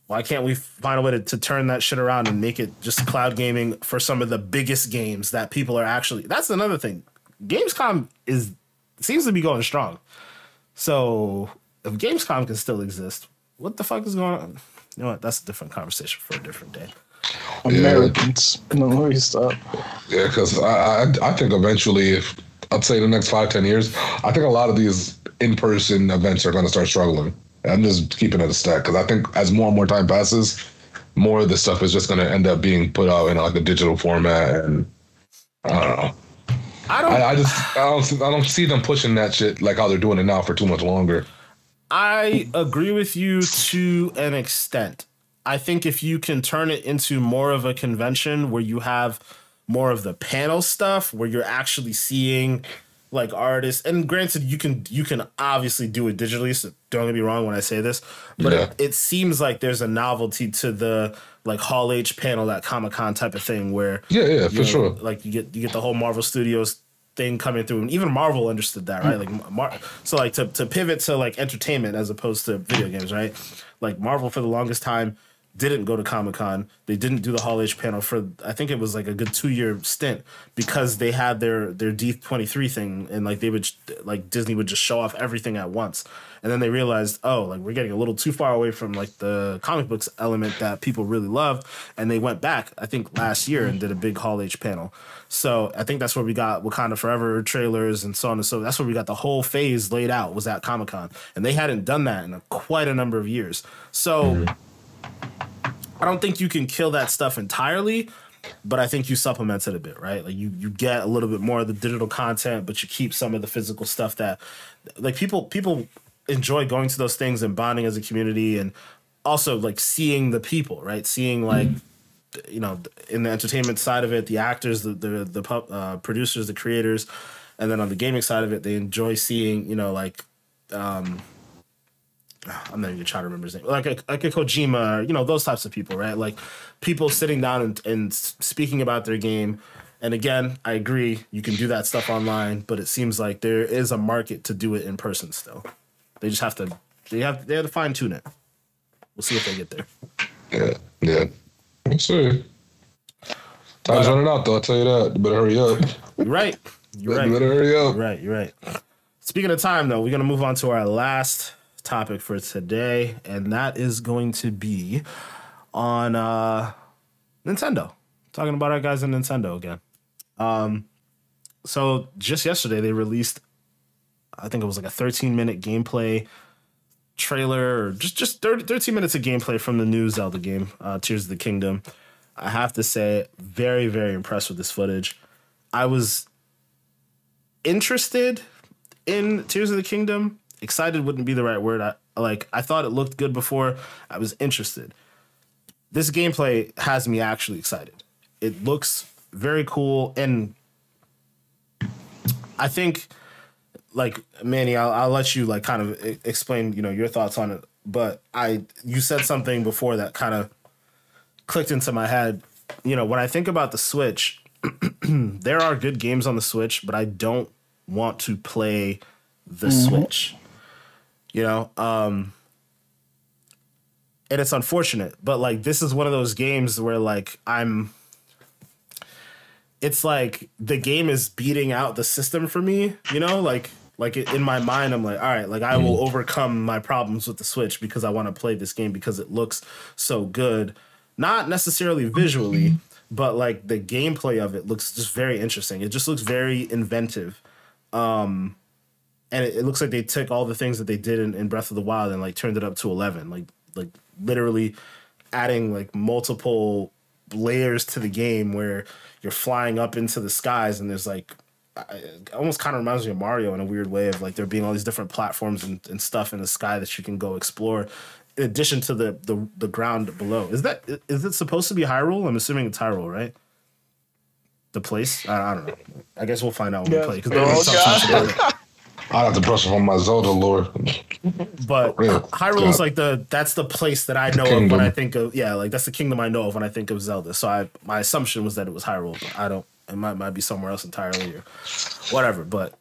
Why can't we find a way to turn that shit around and make it just cloud gaming for some of the biggest games that people are actually... That's another thing. Gamescom seems to be going strong. So if Gamescom can still exist, what the fuck is going on? You know what? That's a different conversation for a different day. Americans. No, let me stop. Yeah, because I think eventually, I'd say the next 5-10 years, I think a lot of these in-person events are going to start struggling. I'm just keeping it a stack because I think as more and more time passes, more of this stuff is just going to end up being put out in a digital format, and I don't know. I don't see them pushing that shit how they're doing it now for too much longer. I agree with you to an extent. I think if you can turn it into more of a convention where you have more of the panel stuff, where you're actually seeing artists, and granted, you can obviously do it digitally, so don't get me wrong when I say this, but it seems like there's a novelty to the Hall H panel, that Comic-Con type of thing, where for sure, you get the whole Marvel Studios thing coming through, and even Marvel understood that, right? So to pivot to entertainment as opposed to video games, right? Marvel for the longest time didn't go to Comic-Con. They didn't do the Hall H panel for, I think it was like a good 2-year stint, because they had their D23 thing, and like they would, like Disney would just show off everything at once. And then they realized, oh, like we're getting a little too far away from like the comic books element that people really love. And they went back, I think last year, and did a big Hall H panel. So I think that's where we got Wakanda Forever trailers and so on and so. That's where we got the whole phase laid out, was at Comic-Con. And they hadn't done that in quite a number of years. So I don't think you can kill that stuff entirely, but I think you supplement it a bit, right? Like you get a little bit more of the digital content, but you keep some of the physical stuff that, like, people enjoy going to those things and bonding as a community, and also like seeing the people, right? Seeing like, you know, in the entertainment side of it, the actors, the producers, the creators, and then on the gaming side of it, they enjoy seeing, you know, like, I'm not even trying to remember his name. Like a Kojima, you know, those types of people, right? Like people sitting down and speaking about their game. And again, I agree, you can do that stuff online, but it seems like there is a market to do it in person still. They just have to fine tune it. We'll see if they get there. Yeah. We'll see. Time's running out, though. I'll tell you that. You better hurry up. You're right. You better hurry up. You're right. Speaking of time, though, we're gonna move on to our last topic for today, and that is going to be on Nintendo. Talking about our guys in Nintendo again. So just yesterday they released, I think it was like a 13-minute gameplay trailer, or just 13 minutes of gameplay from the new Zelda game, Tears of the Kingdom. I have to say, very, very impressed with this footage. I was interested in Tears of the Kingdom. Excited wouldn't be the right word. I thought it looked good before. I was interested. This gameplay has me actually excited. It looks very cool, and I think, like, Manny, I'll let you like kind of explain, you know, your thoughts on it. But you said something before that kind of clicked into my head. You know, when I think about the Switch, there are good games on the Switch, but I don't want to play the Switch. You know, and it's unfortunate, but like this is one of those games where like it's like the game is beating out the system for me, you know, like in my mind, I'm like, all right, like I will overcome my problems with the Switch because I want to play this game because it looks so good. Not necessarily visually, but like the gameplay of it looks just very interesting. It just looks very inventive. And it looks like they took all the things that they did in Breath of the Wild and like turned it up to 11, like literally adding like multiple layers to the game where you're flying up into the skies, and there's like, it almost kind of reminds me of Mario in a weird way, of like there being all these different platforms and stuff in the sky that you can go explore, in addition to the ground below. Is it supposed to be Hyrule? I'm assuming it's Hyrule, right? The place? I don't know. I guess we'll find out when we play. I'll have to brush up on my Zelda lore. But Hyrule is like that's the place that I know of when I think of, like that's the kingdom I know of when I think of Zelda. So my assumption was that it was Hyrule. But it might be somewhere else entirely or whatever. But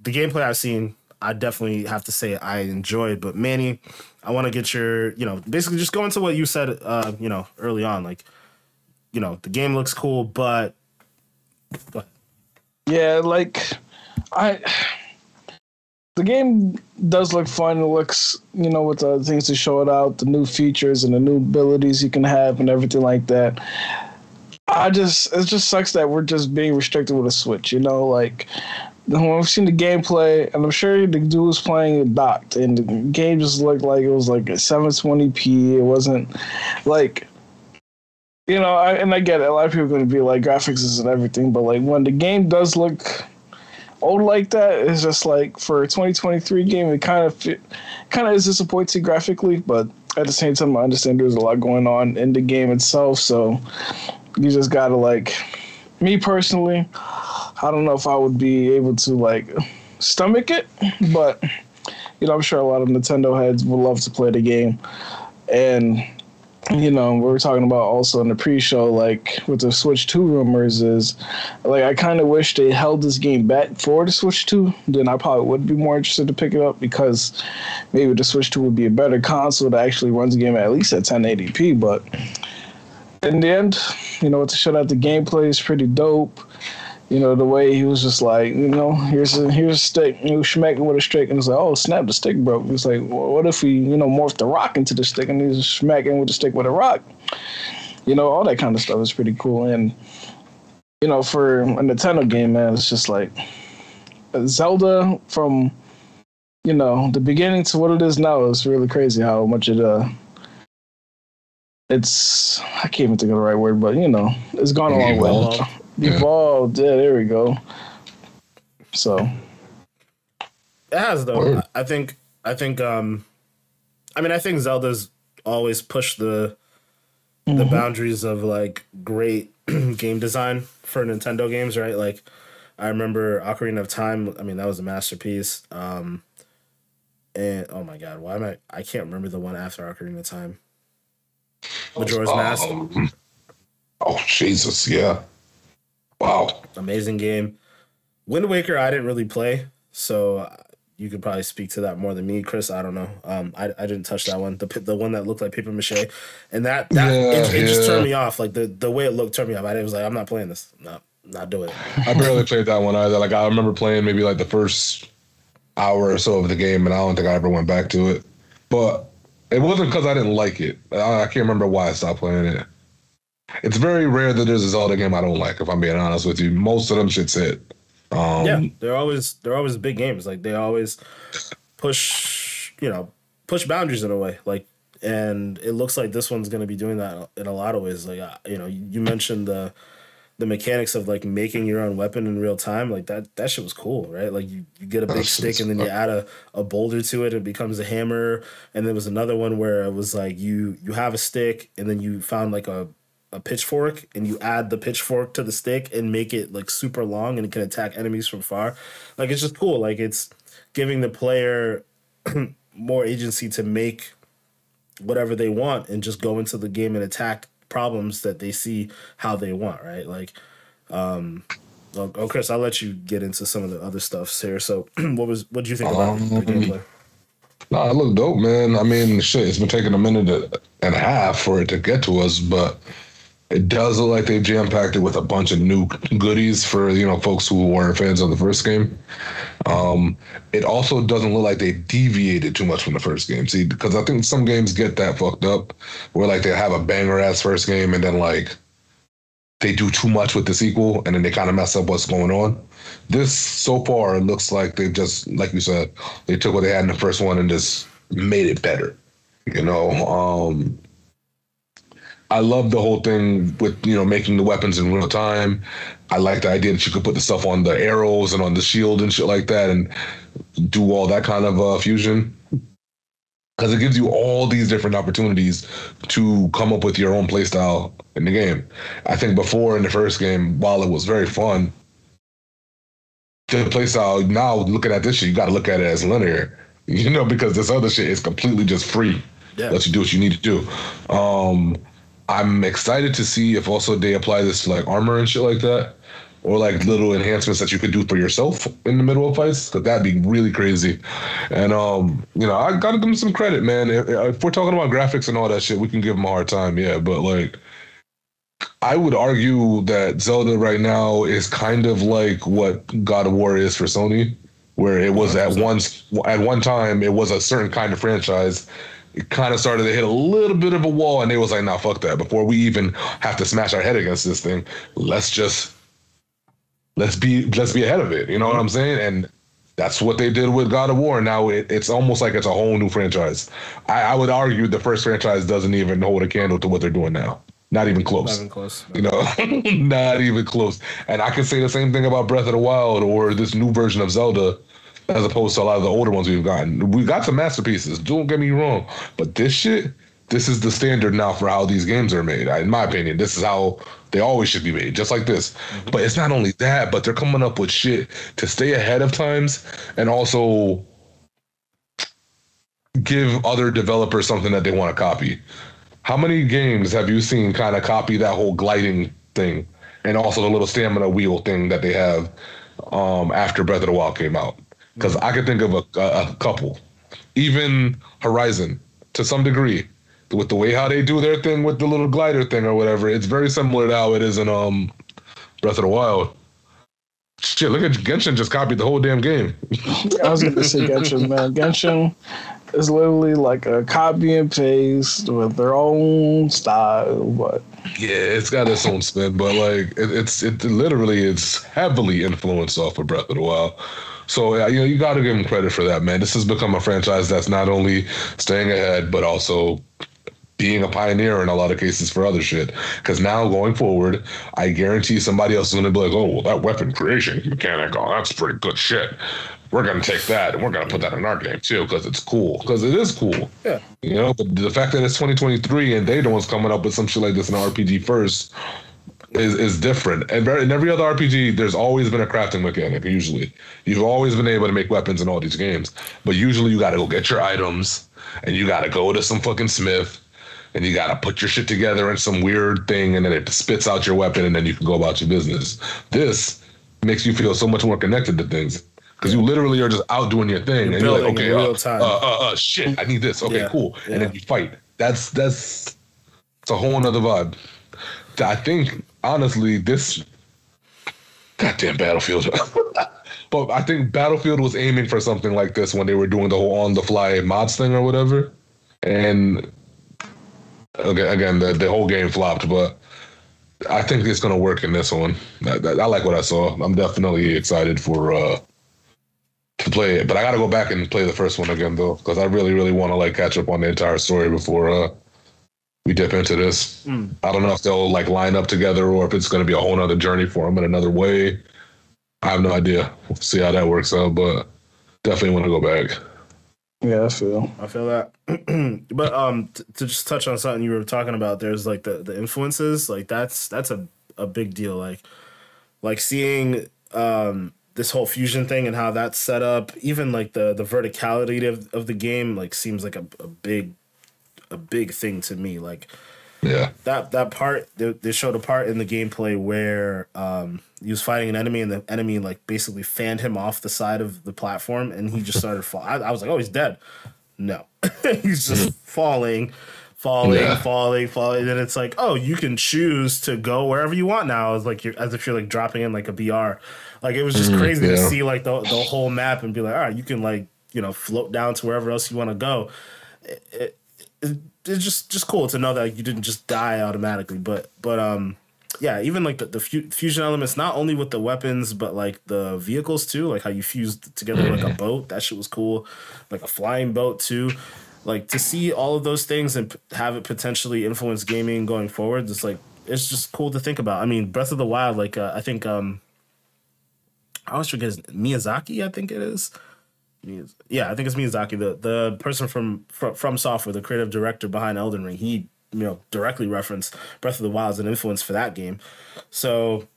the gameplay I've seen, I definitely have to say I enjoyed. But Manny, I want to get your, basically just go into what you said, early on. Like, the game looks cool, but go ahead. Yeah, like the game does look fun. It looks, with the things to show it out, the new features and the new abilities you can have and everything like that. It just sucks that we're just being restricted with a Switch, like when we've seen the gameplay, and I'm sure the dude was playing it docked, and the game just looked like it was like a 720p. It wasn't like, and I get it. A lot of people are going to be like, graphics isn't everything, but like when the game does look old like that, it's just like for a 2023 game, it kind of is disappointing graphically, but at the same time, I understand there's a lot going on in the game itself, so you just gotta, like, me personally, I don't know if I would be able to, like, stomach it, but, I'm sure a lot of Nintendo heads would love to play the game, and you know, we were talking about also in the pre-show, like with the Switch 2 rumors, is like I kind of wish they held this game back for the Switch 2. Then I probably would be more interested to pick it up because maybe the Switch 2 would be a better console that actually runs the game at least at 1080p. But in the end, you know, to show that the gameplay is pretty dope. You know, the way he was just like, you know, here's a stick. And he was smacking with a stick, and it's like, oh, snap, the stick broke. It's like, well, what if we, you know, morph the rock into the stick, and he's smacking with the stick with a rock? You know, all that kind of stuff is pretty cool. And, you know, for a Nintendo game, man, it's just like Zelda from, you know, the beginning to what it is now is really crazy how much it's, I can't even think of the right word, but, you know, it's gone a long way. Evolved, yeah, there we go. So it has though. I think Zelda's always pushed the boundaries of like great game design for Nintendo games, right? Like I remember Ocarina of Time, I mean that was a masterpiece. And oh my god, I can't remember the one after Ocarina of Time. Majora's Mask. Oh Jesus, yeah. Wow. Amazing game. Wind Waker, I didn't really play, so you could probably speak to that more than me, Chris. I don't know. I didn't touch that one. The one that looked like paper mache, and it just turned me off. Like the way it looked turned me off. I was like, I'm not playing this. No, not doing it. I barely played that one either. Like I remember playing maybe like the first hour or so of the game, and I don't think I ever went back to it. But it wasn't because I didn't like it. I can't remember why I stopped playing it. It's very rare that there's a Zelda game I don't like, if I'm being honest with you. Most of them shit's hit. Yeah, they're always big games. Like they always push boundaries in a way. Like, and it looks like this one's going to be doing that in a lot of ways. Like, you know, you mentioned the mechanics of like making your own weapon in real time. Like that shit was cool, right? Like you get a big stick and then you add a boulder to it. It becomes a hammer. And there was another one where it was like you have a stick and then you found like a pitchfork and you add the pitchfork to the stick and make it like super long and it can attack enemies from far. Like it's just cool. Like it's giving the player more agency to make whatever they want and just go into the game and attack problems that they see how they want, right? Like Chris, I'll let you get into some of the other stuff here. So what do you think about the gameplay? Nah, it looked dope, man. I mean, shit, it's been taking a minute and a half for it to get to us, but it does look like they jam-packed it with a bunch of new goodies for, you know, folks who weren't fans of the first game. It also doesn't look like they deviated too much from the first game. See, because I think some games get that fucked up where, like, they have a banger-ass first game and then, like, they do too much with the sequel and then they kind of mess up what's going on. This, so far, it looks like they've just, like you said, they took what they had in the first one and just made it better, you know? I love the whole thing with, you know, making the weapons in real time. I like the idea that you could put the stuff on the arrows and on the shield and shit like that and do all that kind of fusion. Because it gives you all these different opportunities to come up with your own playstyle in the game. I think before in the first game, while it was very fun, the playstyle, now looking at this shit, you got to look at it as linear, you know, because this other shit is completely just free. Yeah. Let you do what you need to do. I'm excited to see if also they apply this to like armor and shit like that, or like little enhancements that you could do for yourself in the middle of fights, because that'd be really crazy. And you know, I gotta give them some credit, man. If we're talking about graphics and all that shit, we can give them a hard time, yeah. But like, I would argue that Zelda right now is kind of like what God of War is for Sony, where it was at one time it was a certain kind of franchise. It kind of started to hit a little bit of a wall, and they was like, "Nah, fuck that." Before we even have to smash our head against this thing, let's be ahead of it. You know what I'm saying? And that's what they did with God of War. Now it's almost like it's a whole new franchise. I would argue the first franchise doesn't even hold a candle to what they're doing now. Not even close. Not even close. No. You know, not even close. And I can say the same thing about Breath of the Wild or this new version of Zelda, as opposed to a lot of the older ones we've gotten. We got some masterpieces, don't get me wrong. But this is the standard now for how these games are made. In my opinion, this is how they always should be made, just like this. Mm-hmm. But it's not only that, but they're coming up with shit to stay ahead of times and also give other developers something that they want to copy. How many games have you seen kind of copy that whole gliding thing and also the little stamina wheel thing that they have after Breath of the Wild came out? Because I could think of a couple. Even Horizon, to some degree, with the way how they do their thing with the little glider thing or whatever, it's very similar to how it is in Breath of the Wild. Shit, look at Genshin just copied the whole damn game. I was going to say Genshin, man. Genshin is literally like a copy and paste with their own style, but yeah, it's got its own spin, but like it literally is heavily influenced off of Breath of the Wild. So you got to give them credit for that, man. This has become a franchise that's not only staying ahead, but also being a pioneer in a lot of cases for other shit. Because now going forward, I guarantee somebody else is going to be like, oh, well, that weapon creation mechanic, oh, that's pretty good shit. We're going to take that and we're going to put that in our game too because it's cool. Because it is cool. Yeah. You know, but the fact that it's 2023 and they the ones coming up with some shit like this in RPG first is different. And in every other RPG, there's always been a crafting mechanic, usually. You've always been able to make weapons in all these games. But usually you got to go get your items and you got to go to some fucking smith and you got to put your shit together in some weird thing and then it spits out your weapon and then you can go about your business. This makes you feel so much more connected to things because you literally are just out doing your thing. And you're like, okay, real time. Shit, I need this. Okay, cool. Yeah. And then you fight. It's a whole nother vibe. I think, honestly, this goddamn Battlefield. But I think Battlefield was aiming for something like this when they were doing the whole on-the-fly mods thing or whatever. And again, the whole game flopped, but I think it's going to work in this one. I like what I saw. I'm definitely excited for to play it. But I got to go back and play the first one again, though, because I really, really want to like catch up on the entire story before we dip into this. I don't know if they'll like line up together or if it's going to be a whole nother journey for them in another way. I have no idea. We'll see how that works out, but definitely want to go back. Yeah, I feel that. But to just touch on something you were talking about, there's like the influences, like that's a big deal. Like seeing this whole fusion thing and how that's set up, even like the verticality of the game, like seems like a big thing to me. Like, yeah, that part they showed a part in the gameplay where he was fighting an enemy and the enemy like basically fanned him off the side of the platform and he just started falling. I was like, oh, he's dead. No, he's just falling. And then it's like, oh, you can choose to go wherever you want now. It's like as if you're like dropping in like a BR. Like it was just crazy to see like the whole map and be like, all right, you can like float down to wherever else you want to go. It's just cool to know that you didn't just die automatically, but yeah, even like the fusion elements, not only with the weapons but like the vehicles too, like how you fused together like a boat, that shit was cool, like a flying boat too. Like to see all of those things and have it potentially influence gaming going forward, it's just cool to think about. I mean, Breath of the Wild, like I think I always forget Miyazaki, I think it is. Yeah, I think it's Miyazaki, the person from Software, the creative director behind Elden Ring. He directly referenced Breath of the Wild as an influence for that game. So,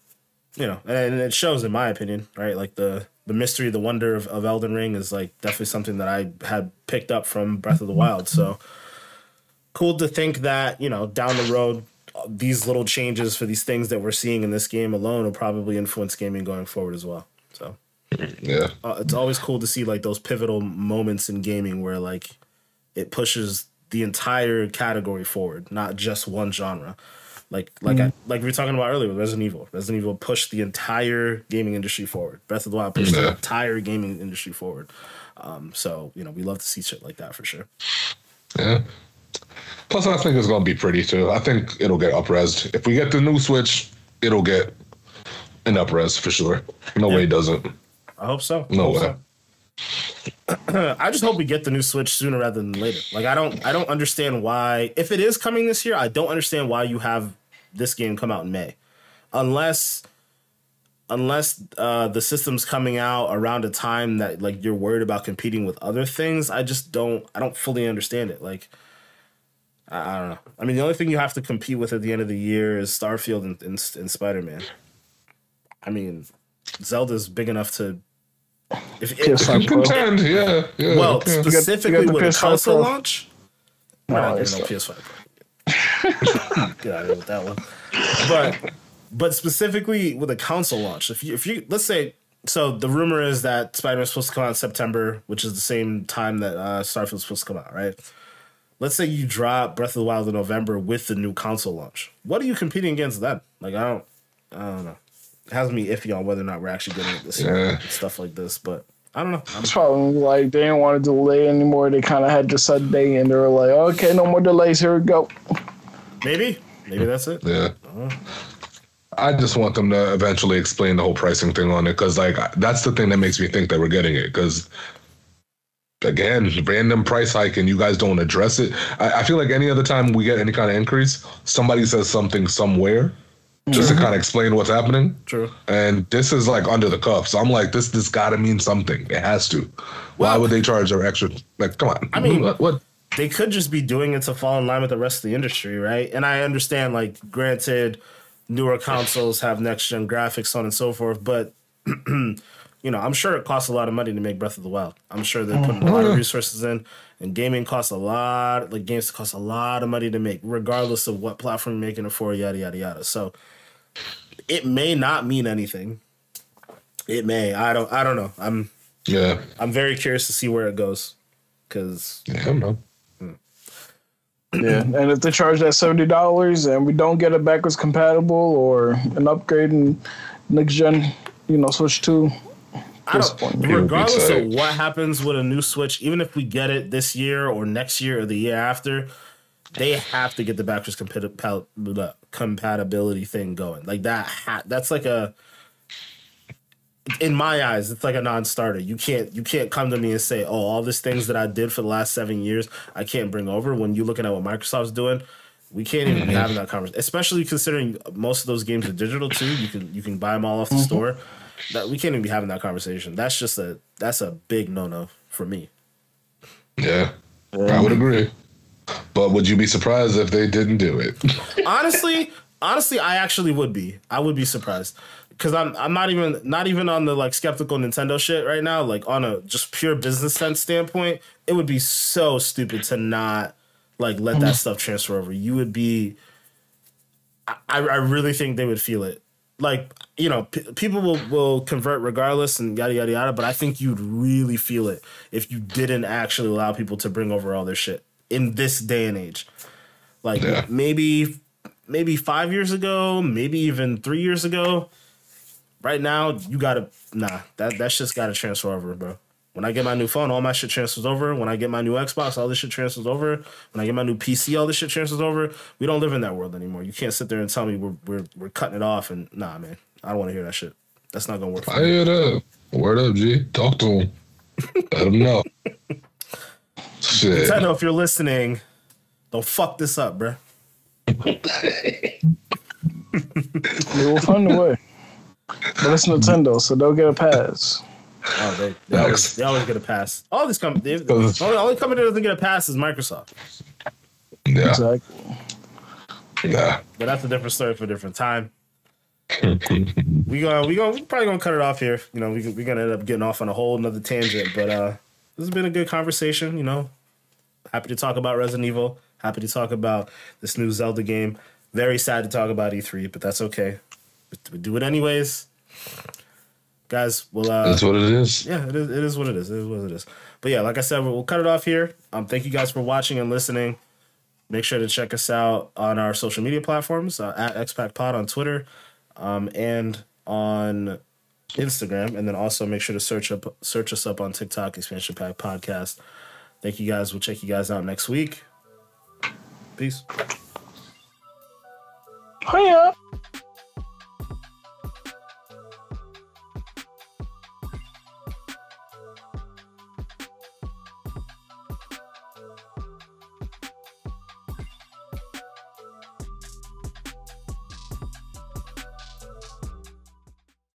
and it shows in my opinion, right? Like the mystery, the wonder of Elden Ring is like definitely something that I had picked up from Breath of the Wild. So cool to think that, down the road, these little changes for these things that we're seeing in this game alone will probably influence gaming going forward as well. So yeah, it's always cool to see like those pivotal moments in gaming where like it pushes the entire category forward, not just one genre. Like we were talking about earlier with Resident Evil. Resident Evil pushed the entire gaming industry forward. Breath of the Wild pushed the entire gaming industry forward. So we love to see shit like that for sure. Yeah. Plus, I think it's gonna be pretty too. I think it'll get up-resed. If we get the new Switch, it'll get an up-res for sure. No way it doesn't. I hope so. No way. I just hope we get the new Switch sooner rather than later. Like I don't understand why, if it is coming this year, I don't understand why you have this game come out in May, unless the system's coming out around a time that like you're worried about competing with other things. I don't fully understand it. Like I don't know. I mean, the only thing you have to compete with at the end of the year is Starfield and Spider-Man. I mean, Zelda's big enough to. If it can contend, yeah. Well, specifically with a console launch, no, I don't know PS5 Pro. Get out of here with that one. But specifically with a console launch, if you let's say, so the rumor is that Spider-Man's supposed to come out in September, which is the same time that Starfield's supposed to come out, right? Let's say you drop Breath of the Wild in November with the new console launch. What are you competing against then? Like, I don't know. It has me iffy on whether or not we're actually getting it this year and stuff like this, but I don't know. It's probably like they didn't want to delay anymore. They kind of had to set day and they were like, okay, no more delays. Here we go. Maybe that's it. Yeah. I just want them to eventually explain the whole pricing thing on it, because like that's the thing that makes me think that we're getting it. Because again, random price hike and you guys don't address it. I feel like any other time we get any kind of increase, somebody says something somewhere just to kind of explain what's happening. True. And this is like under the cuff. So I'm like, this got to mean something. It has to. Why would they charge their extra? Like, come on. I mean, what? They could just be doing it to fall in line with the rest of the industry, right? And I understand, like, granted, newer consoles have next-gen graphics, so on and so forth, but, you know, I'm sure it costs a lot of money to make Breath of the Wild. I'm sure they're putting a lot of resources in, and gaming costs a lot, like, games cost a lot of money to make, regardless of what platform you're making it for, yada, yada, yada. So it may not mean anything. It may. I don't know. I'm very curious to see where it goes, because... Yeah, I don't know. Yeah, and if they charge that $70 and we don't get it backwards compatible or an upgrade in next gen, you know, Switch 2. Regardless of what happens with a new Switch, even if we get it this year or next year or the year after, they have to get the backwards compatibility thing going. Like that's like a, in my eyes, it's like a non-starter. You can't come to me and say, oh, all these things that I did for the last 7 years, I can't bring over. When you're looking at what Microsoft's doing, we can't even be having that conversation. Especially considering most of those games are digital too. You can buy them all off the store. That we can't even be having that conversation. That's a big no-no for me. Yeah, I would agree. But would you be surprised if they didn't do it? Honestly, I actually would be. I would be surprised. Because I'm not even on the like skeptical Nintendo shit right now. Like on a just pure business sense standpoint, it would be so stupid to not like let that stuff transfer over. You would be. I really think they would feel it. Like, you know, people will convert regardless and yada yada yada. But I think you'd really feel it if you didn't actually allow people to bring over all their shit in this day and age. Like maybe 5 years ago, maybe even 3 years ago. Right now, you gotta that shit's gotta transfer over, bro. When I get my new phone, all my shit transfers over. When I get my new Xbox, all this shit transfers over. When I get my new PC, all this shit transfers over. We don't live in that world anymore. You can't sit there and tell me we're cutting it off. And nah, man, I don't want to hear that shit. That's not gonna work. I hear that. Word up, G. Talk to him. Let him know. Shit. Nintendo, if you're listening, don't fuck this up, bro. We will find a way. But it's Nintendo, so they'll get a pass. Oh, they always get a pass. All these companies, the only company that doesn't get a pass is Microsoft. Yeah. Exactly. Yeah. But that's a different story for a different time. We're probably gonna cut it off here. You know, we're gonna end up getting off on a whole another tangent. But this has been a good conversation. You know, happy to talk about Resident Evil. Happy to talk about this new Zelda game. Very sad to talk about E3, but that's okay. We do it anyways, guys. Well, that's what it is. Yeah, it is what it is. It is what it is. But yeah, like I said, we'll cut it off here. Thank you guys for watching and listening. Make sure to check us out on our social media platforms at XPackPod on Twitter and on Instagram, and then also make sure to search us up on TikTok, Xpansion Pack Podcast. Thank you guys. We'll check you guys out next week. Peace. Hiya.